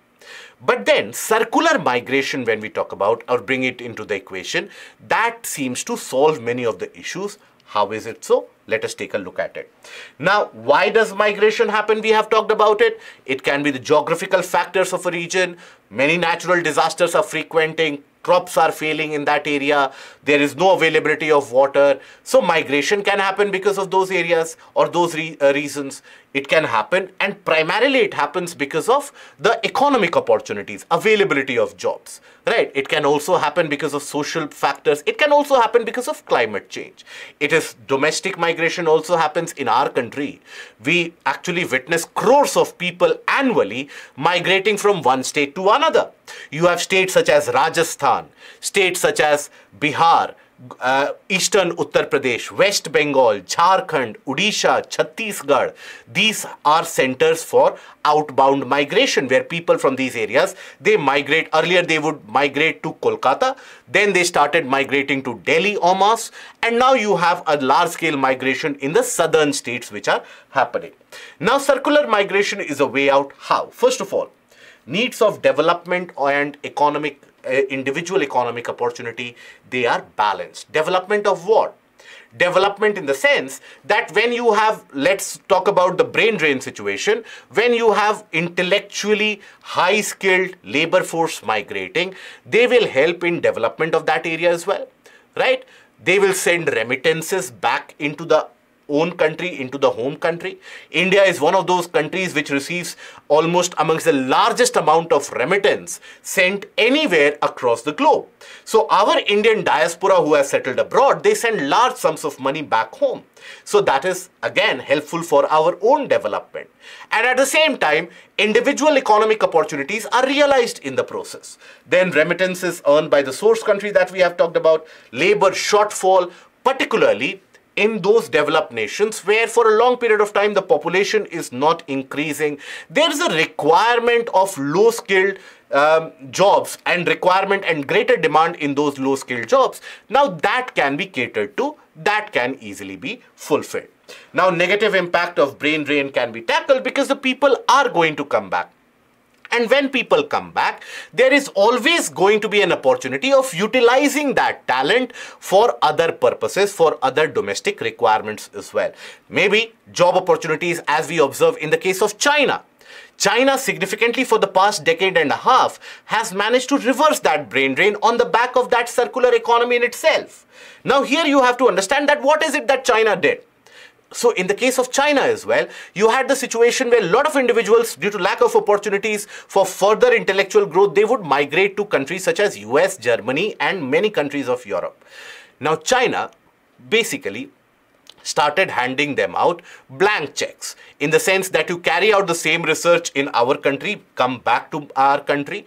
[SPEAKER 1] But then circular migration, when we talk about or bring it into the equation, that seems to solve many of the issues. How is it so? Let us take a look at it. Now, why does migration happen? We have talked about it. It can be the geographical factors of a region. Many natural disasters are frequenting. Crops are failing in that area. There is no availability of water. So migration can happen because of those areas or those reasons. It can happen, and primarily it happens because of the economic opportunities, availability of jobs, right? It can also happen because of social factors. It can also happen because of climate change. It is domestic migration also happens in our country. We actually witness crores of people annually migrating from one state to another. You have states such as Rajasthan, states such as Bihar, Eastern Uttar Pradesh, West Bengal, Jharkhand, Odisha, Chhattisgarh. These are centers for outbound migration where people from these areas, they migrate. Earlier they would migrate to Kolkata, then they started migrating to Delhi en masse, and now you have a large scale migration in the southern states which are happening. Now, circular migration is a way out. How? First of all, needs of development and individual economic opportunity, they are balanced. Development of what? Development in the sense that when you have, let's talk about the brain drain situation, when you have intellectually high skilled labor force migrating, they will help in development of that area as well, right? They will send remittances back into the own country into the home country. India is one of those countries which receives almost amongst the largest amount of remittance sent anywhere across the globe. So our Indian diaspora who has settled abroad, they send large sums of money back home. So that is again helpful for our own development. And at the same time, individual economic opportunities are realized in the process. Then remittances earned by the source country that we have talked about, labor shortfall, particularly in those developed nations where for a long period of time the population is not increasing. There is a requirement of low-skilled jobs and requirement and greater demand in those low-skilled jobs. Now that can be catered to, that can easily be fulfilled. Now negative impact of brain drain can be tackled because the people are going to come back. And when people come back, there is always going to be an opportunity of utilizing that talent for other purposes, for other domestic requirements as well. Maybe job opportunities as we observe in the case of China. China significantly for the past decade and a half has managed to reverse that brain drain on the back of that circular economy in itself. Now here you have to understand that what is it that China did? So in the case of China as well, you had the situation where a lot of individuals, due to lack of opportunities for further intellectual growth, they would migrate to countries such as US, Germany, and many countries of Europe. Now China basically started handing them out blank checks in the sense that you carry out the same research in our country, come back to our country.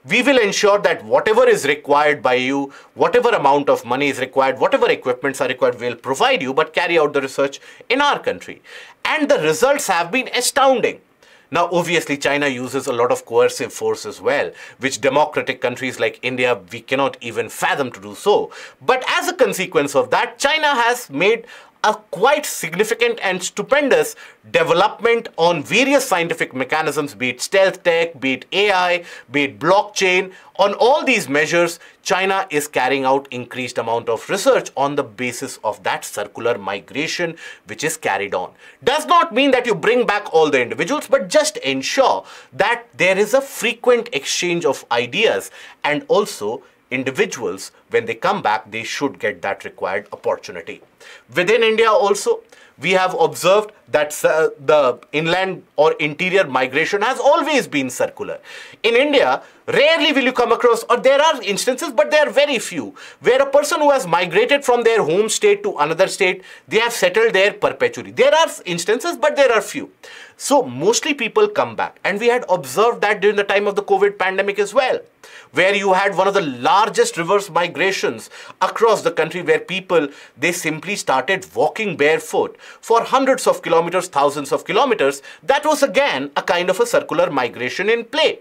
[SPEAKER 1] We will ensure that whatever is required by you, whatever amount of money is required, whatever equipments are required, we'll provide you, but carry out the research in our country. And the results have been astounding. Now, obviously, China uses a lot of coercive force as well, which democratic countries like India, we cannot even fathom to do so. But as a consequence of that, China has made a quite significant and stupendous development on various scientific mechanisms, be it stealth tech, be it AI, be it blockchain. On all these measures, China is carrying out increased amount of research on the basis of that circular migration which is carried on. Does not mean that you bring back all the individuals, but just ensure that there is a frequent exchange of ideas, and also individuals, when they come back, they should get that required opportunity. Within India also, we have observed that the inland or interior migration has always been circular. In India, rarely will you come across, or there are instances, but they are very few, where a person who has migrated from their home state to another state, they have settled there perpetually. There are instances, but there are few. So mostly people come back, and we had observed that during the time of the COVID pandemic as well, where you had one of the largest reverse migrations across the country, where people, they simply started walking barefoot for hundreds of kilometers, thousands of kilometers. That was again a kind of a circular migration in play.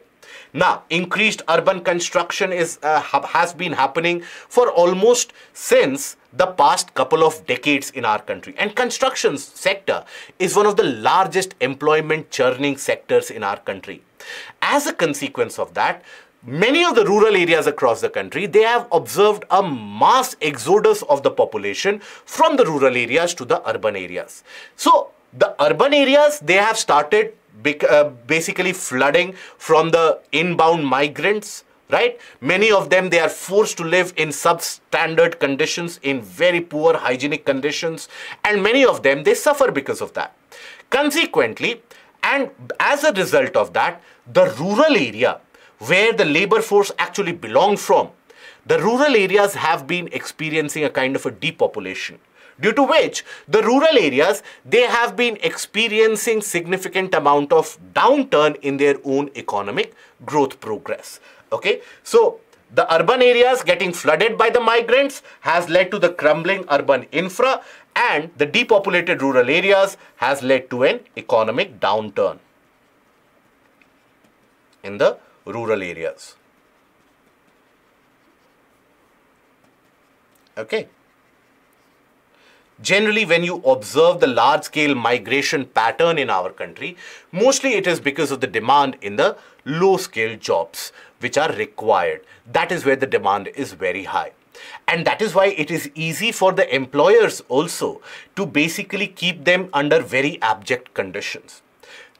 [SPEAKER 1] Now, increased urban construction has been happening for almost since the past couple of decades in our country. And construction sector is one of the largest employment churning sectors in our country. As a consequence of that, many of the rural areas across the country, they have observed a mass exodus of the population from the rural areas to the urban areas. So the urban areas, they have started basically flooding from the inbound migrants, right? Many of them, they are forced to live in substandard conditions, in very poor hygienic conditions, and many of them, they suffer because of that. Consequently, and as a result of that, the rural area where the labor force actually belonged from, the rural areas have been experiencing a kind of a depopulation, due to which the rural areas, they have been experiencing significant amount of downturn in their own economic growth progress. Okay, so the urban areas getting flooded by the migrants has led to the crumbling urban infra, and the depopulated rural areas has led to an economic downturn in the rural areas. Okay. Generally, when you observe the large-scale migration pattern in our country, mostly it is because of the demand in the low-scale jobs which are required. That is where the demand is very high. And that is why it is easy for the employers also to basically keep them under very abject conditions.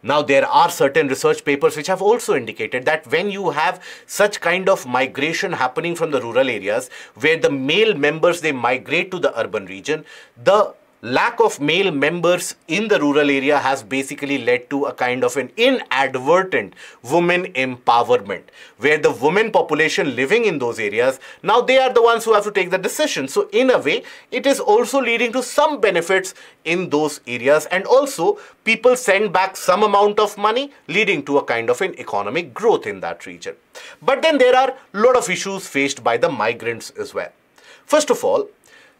[SPEAKER 1] Now, there are certain research papers which have also indicated that when you have such kind of migration happening from the rural areas, where the male members, they migrate to the urban region, the lack of male members in the rural area has basically led to a kind of an inadvertent women empowerment, where the women population living in those areas, now they are the ones who have to take the decision. So in a way, it is also leading to some benefits in those areas, and also people send back some amount of money, leading to a kind of an economic growth in that region. But then there are a lot of issues faced by the migrants as well. First of all,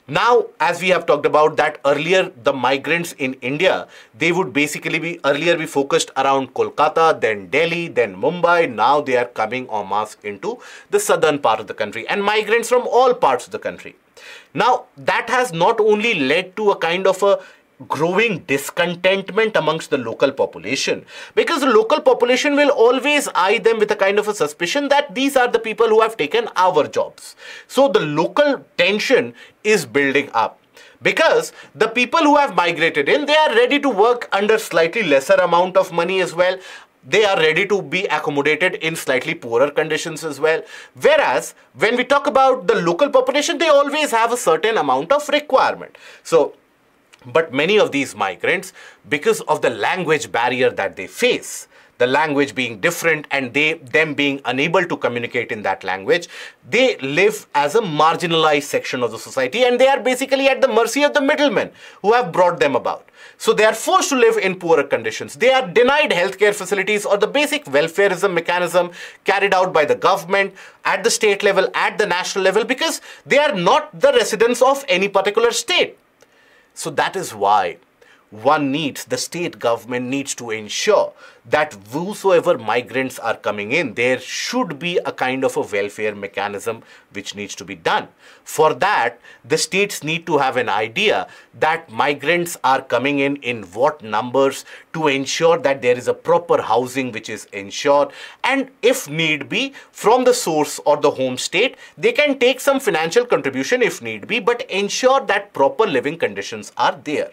[SPEAKER 1] now, as we have talked about that earlier, the migrants in India, they would basically be earlier be focused around Kolkata, then Delhi, then Mumbai. Now they are coming en masse into the southern part of the country, and migrants from all parts of the country. Now, that has not only led to a kind of a growing discontentment amongst the local population, because the local population will always eye them with a kind of a suspicion that these are the people who have taken our jobs. So the local tension is building up, because the people who have migrated in, they are ready to work under slightly lesser amount of money as well. They are ready to be accommodated in slightly poorer conditions as well. Whereas when we talk about the local population, they always have a certain amount of requirement. But many of these migrants, because of the language barrier that they face, the language being different and them being unable to communicate in that language, they live as a marginalized section of the society, and they are basically at the mercy of the middlemen who have brought them about. So they are forced to live in poorer conditions. They are denied healthcare facilities or the basic welfareism mechanism carried out by the government at the state level, at the national level, because they are not the residents of any particular state. So that is why the state government needs to ensure that whosoever migrants are coming in, there should be a kind of a welfare mechanism which needs to be done. For that, the states need to have an idea that migrants are coming in what numbers, to ensure that there is a proper housing which is ensured, and if need be, from the source or the home state, they can take some financial contribution if need be, but ensure that proper living conditions are there.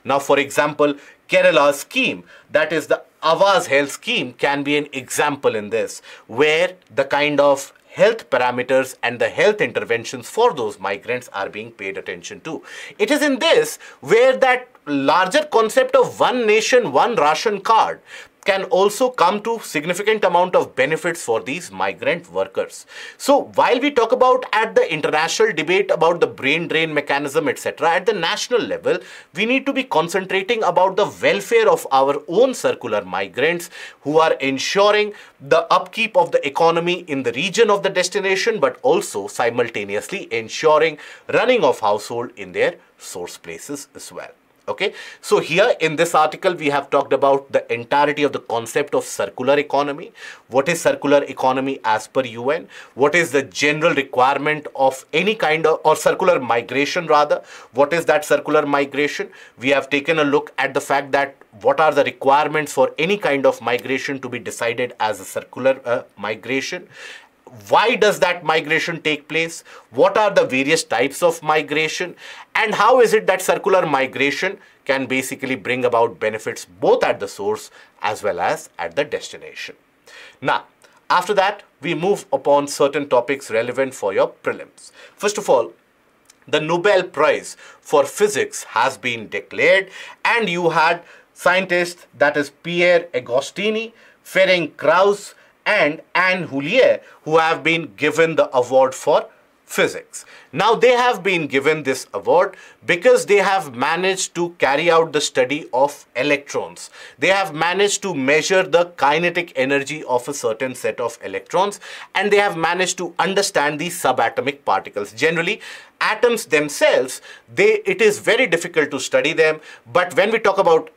[SPEAKER 1] Now, for example, Kerala's scheme, that is the Awas Health scheme, can be an example in this, where the kind of health parameters and the health interventions for those migrants are being paid attention to. It is in this where that larger concept of one nation, one ration card can also come to significant amount of benefits for these migrant workers. So while we talk about at the international debate about the brain drain mechanism, etc., at the national level, we need to be concentrating about the welfare of our own circular migrants who are ensuring the upkeep of the economy in the region of the destination, but also simultaneously ensuring running of household in their source places as well. Okay, so here in this article, we have talked about the entirety of the concept of circular economy. What is circular economy as per UN? What is the general requirement of any kind of, or circular migration rather? What is that circular migration? We have taken a look at the fact that what are the requirements for any kind of migration to be decided as a circular migration. Why does that migration take place? What are the various types of migration? And how is it that circular migration can basically bring about benefits both at the source as well as at the destination? Now, after that, we move upon certain topics relevant for your prelims. First of all, the Nobel Prize for Physics has been declared, and you had scientists, that is Pierre Agostini, Ferenc Krauss, and Anne Houllier, who have been given the award for physics. Now, they have been given this award because they have managed to carry out the study of electrons. They have managed to measure the kinetic energy of a certain set of electrons, and they have managed to understand these subatomic particles. Generally, atoms themselves, it is very difficult to study them, but when we talk about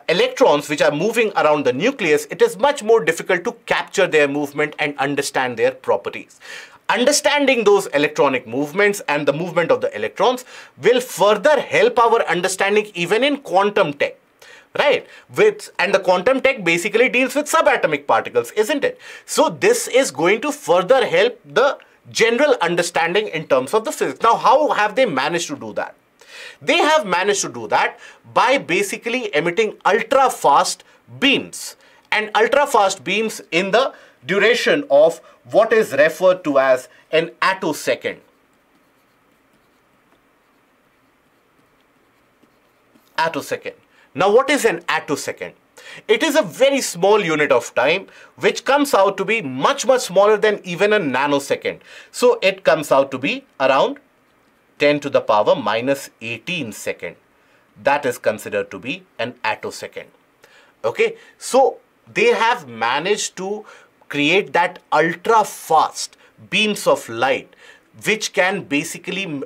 [SPEAKER 1] electrons which are moving around the nucleus, it is much more difficult to capture their movement and understand their properties. Understanding those electronic movements and the movement of the electrons will further help our understanding even in quantum tech, right? And the quantum tech basically deals with subatomic particles, isn't it? So this is going to further help the general understanding in terms of the physics. Now, how have they managed to do that? They have managed to do that by basically emitting ultra-fast beams, and ultra-fast beams in the duration of what is referred to as an attosecond. attosecond. Now what is an attosecond? It is a very small unit of time which comes out to be much smaller than even a nanosecond. So it comes out to be around 10 to the power minus 18 second. That is considered to be an attosecond. Okay, so they have managed to create that ultra fast beams of light which can basically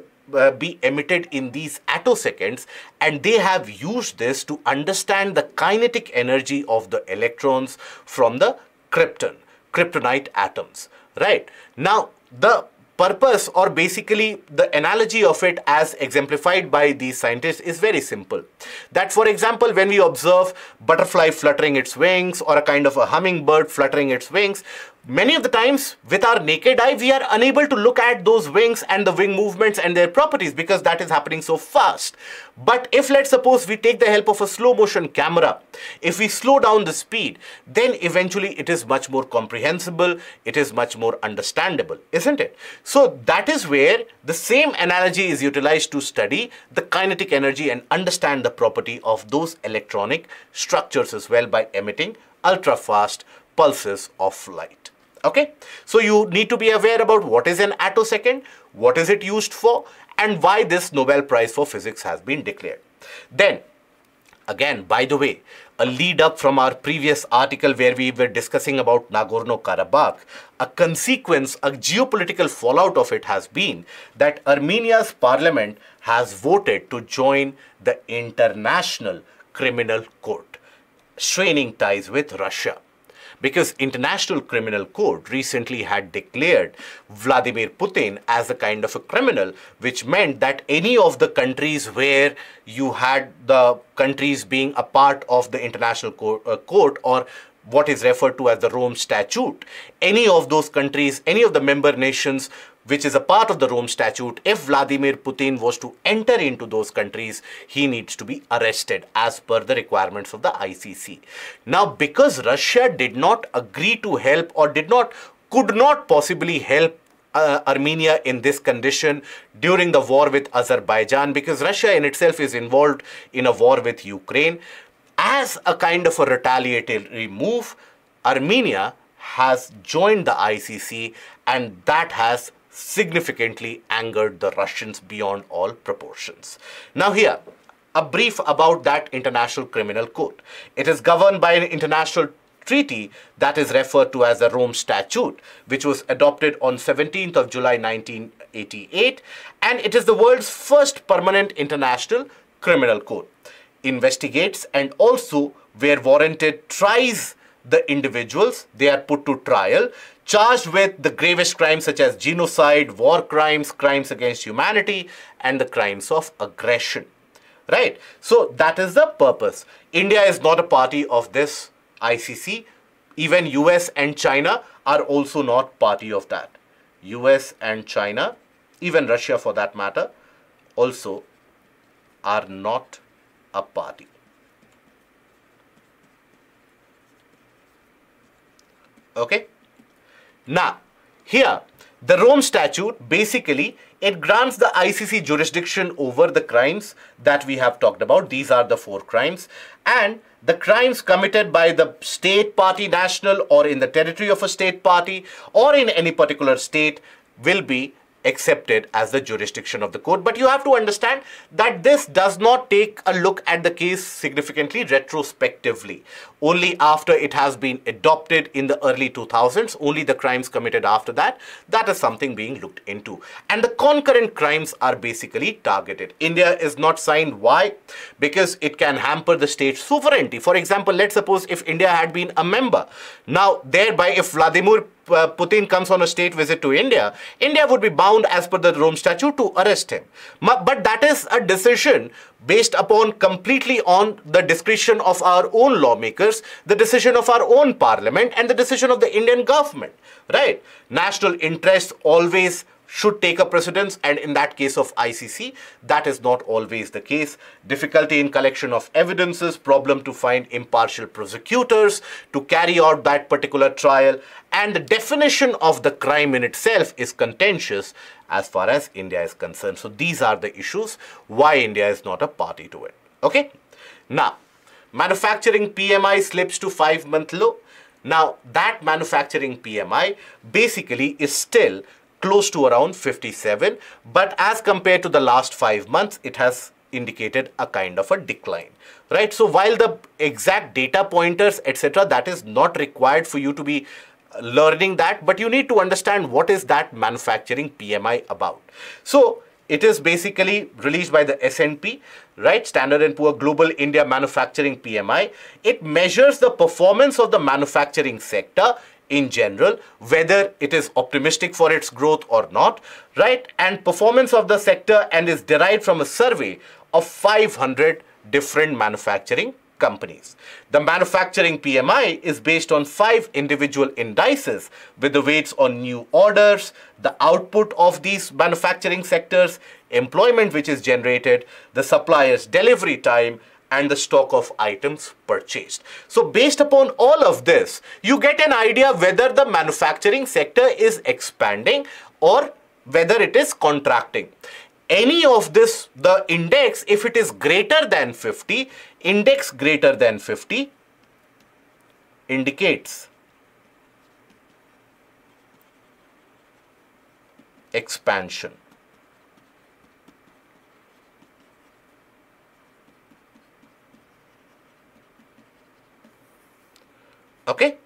[SPEAKER 1] be emitted in these attoseconds, and they have used this to understand the kinetic energy of the electrons from the kryptonite atoms. Right now, the purpose, or basically the analogy of it as exemplified by these scientists, is very simple. That, for example, when we observe butterfly fluttering its wings or a kind of a hummingbird fluttering its wings, many of the times with our naked eye we are unable to look at those wings and the wing movements and their properties because that is happening so fast. But if, let's suppose, we take the help of a slow motion camera, if we slow down the speed, then eventually it is much more comprehensible, it is much more understandable, isn't it? So that is where the same analogy is utilized to study the kinetic energy and understand the property of those electronic structures as well by emitting ultra fast pulses of light. Okay, so you need to be aware about what is an attosecond, what is it used for, and why this Nobel Prize for Physics has been declared. Then, again, by the way, a lead up from our previous article where we were discussing about Nagorno Karabakh, a consequence, a geopolitical fallout of it has been that Armenia's parliament has voted to join the International Criminal Court, straining ties with Russia. Because International Criminal Court recently had declared Vladimir Putin as a kind of a criminal, which meant that any of the countries where you had the countries being a part of the International Court, or what is referred to as the Rome Statute, any of those countries, any of the member nations which is a part of the Rome Statute, if Vladimir Putin was to enter into those countries, he needs to be arrested as per the requirements of the ICC. Now, because Russia did not agree to help, or could not possibly help Armenia in this condition during the war with Azerbaijan, because Russia in itself is involved in a war with Ukraine, as a kind of a retaliatory move, Armenia has joined the ICC, and that has significantly angered the Russians beyond all proportions. Now here, a brief about that International Criminal Court. It is governed by an international treaty that is referred to as the Rome Statute, which was adopted on 17th of July 1988, and it is the world's first permanent international criminal court. Investigates and also, where warranted, tries the individuals. They are put to trial, charged with the gravest crimes such as genocide, war crimes, crimes against humanity, and the crimes of aggression. Right? So that is the purpose. India is not a party of this ICC. Even US and China are also not party of that. US and China, even Russia for that matter, also are not a party. Okay? Now, here, the Rome Statute, basically, it grants the ICC jurisdiction over the crimes that we have talked about. These are the 4 crimes. And the crimes committed by the state party national, or in the territory of a state party, or in any particular state, will be accepted as the jurisdiction of the court. But you have to understand that this does not take a look at the case significantly retrospectively. Only after it has been adopted in the early 2000s, only the crimes committed after that, that is something being looked into. And the concurrent crimes are basically targeted. India is not signed. Why? Because it can hamper the state's sovereignty. For example, let's suppose if India had been a member. Now, thereby, if Vladimir Putin comes on a state visit to India, India would be bound as per the Rome Statute to arrest him. But that is a decision based upon completely on the discretion of our own lawmakers, the decision of our own parliament, and the decision of the Indian government, right? National interests always should take a precedence, and in that case of ICC, that is not always the case. Difficulty in collection of evidences, problem to find impartial prosecutors to carry out that particular trial, and the definition of the crime in itself is contentious as far as India is concerned. So these are the issues why India is not a party to it. Okay? Now, manufacturing PMI slips to 5-month low. Now, that manufacturing PMI basically is still close to around 57, but as compared to the last 5 months, it has indicated a kind of a decline, right? So while the exact data pointers, etc., that is not required for you to be learning that, but you need to understand what is that manufacturing PMI about. So it is basically released by the S&P, right? Standard & Poor Global India Manufacturing PMI. It measures the performance of the manufacturing sector in general, whether it is optimistic for its growth or not, right? And performance of the sector, and is derived from a survey of 500 different manufacturing companies. The manufacturing PMI is based on 5 individual indices with the weights on new orders, the output of these manufacturing sectors, employment which is generated, the supplier's delivery time, and the stock of items purchased. So based upon all of this, you get an idea whether the manufacturing sector is expanding or whether it is contracting. Any of this, the index, if it is greater than 50, index greater than 50 indicates expansion. Okay,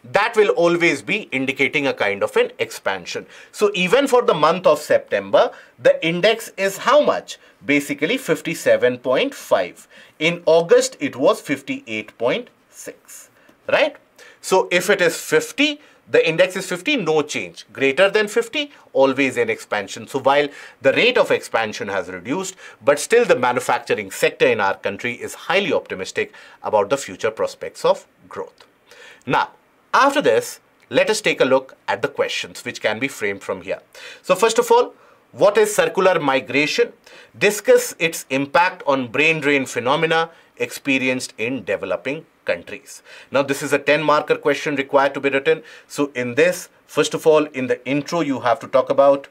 [SPEAKER 1] that will always be indicating a kind of an expansion. So even for the month of September, the index is how much? Basically 57.5. In August, it was 58.6, right? So if it is 50, the index is 50, no change. Greater than 50, always an expansion. So while the rate of expansion has reduced, but still the manufacturing sector in our country is highly optimistic about the future prospects of growth. Now, after this, let us take a look at the questions which can be framed from here. So first of all, what is circular migration? Discuss its impact on brain drain phenomena experienced in developing countries. Now, this is a 10-marker question required to be written. So in this, first of all, in the intro, you have to talk about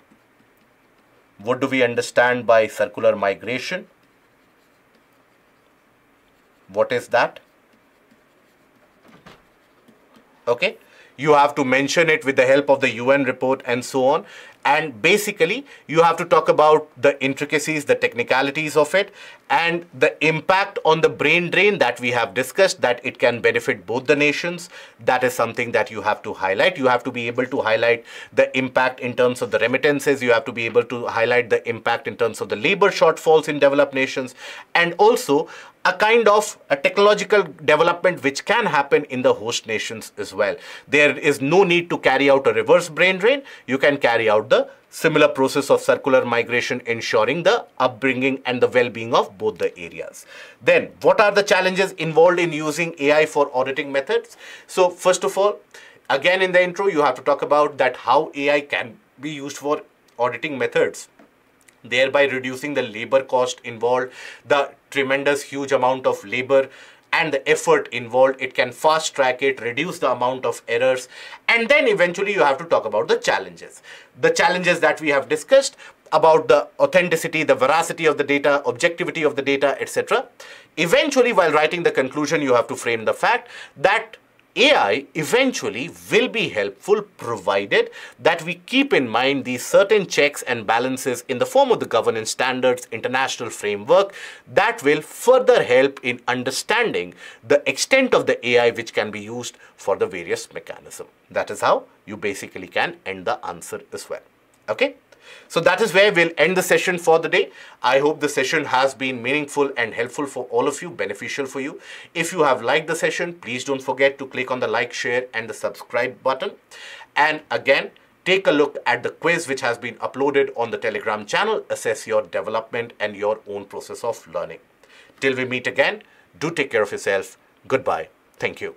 [SPEAKER 1] what do we understand by circular migration? What is that? Okay, you have to mention it with the help of the UN report and so on. And basically, you have to talk about the intricacies, the technicalities of it, and the impact on the brain drain that we have discussed, that it can benefit both the nations. That is something that you have to highlight. You have to be able to highlight the impact in terms of the remittances. You have to be able to highlight the impact in terms of the labor shortfalls in developed nations, and also a kind of a technological development which can happen in the host nations as well. There is no need to carry out a reverse brain drain. You can carry out the similar process of circular migration, ensuring the upbringing and the well-being of both the areas. Then, what are the challenges involved in using AI for auditing methods? So, first of all, again in the intro, you have to talk about that how AI can be used for auditing methods, thereby reducing the labor cost involved, the tremendous huge amount of labor and the effort involved. It can fast track it, reduce the amount of errors, and then eventually you have to talk about the challenges. The challenges that we have discussed about the authenticity, the veracity of the data, objectivity of the data, etc. Eventually, while writing the conclusion, you have to frame the fact that AI eventually will be helpful, provided that we keep in mind these certain checks and balances in the form of the governance standards, international framework, that will further help in understanding the extent of the AI which can be used for the various mechanisms. That is how you basically can end the answer as well. Okay? So that is where we'll end the session for the day. I hope the session has been meaningful and helpful for all of you, beneficial for you. If you have liked the session, please don't forget to click on the like, share and the subscribe button. And again, take a look at the quiz which has been uploaded on the Telegram channel. Assess your development and your own process of learning. Till we meet again, do take care of yourself. Goodbye. Thank you.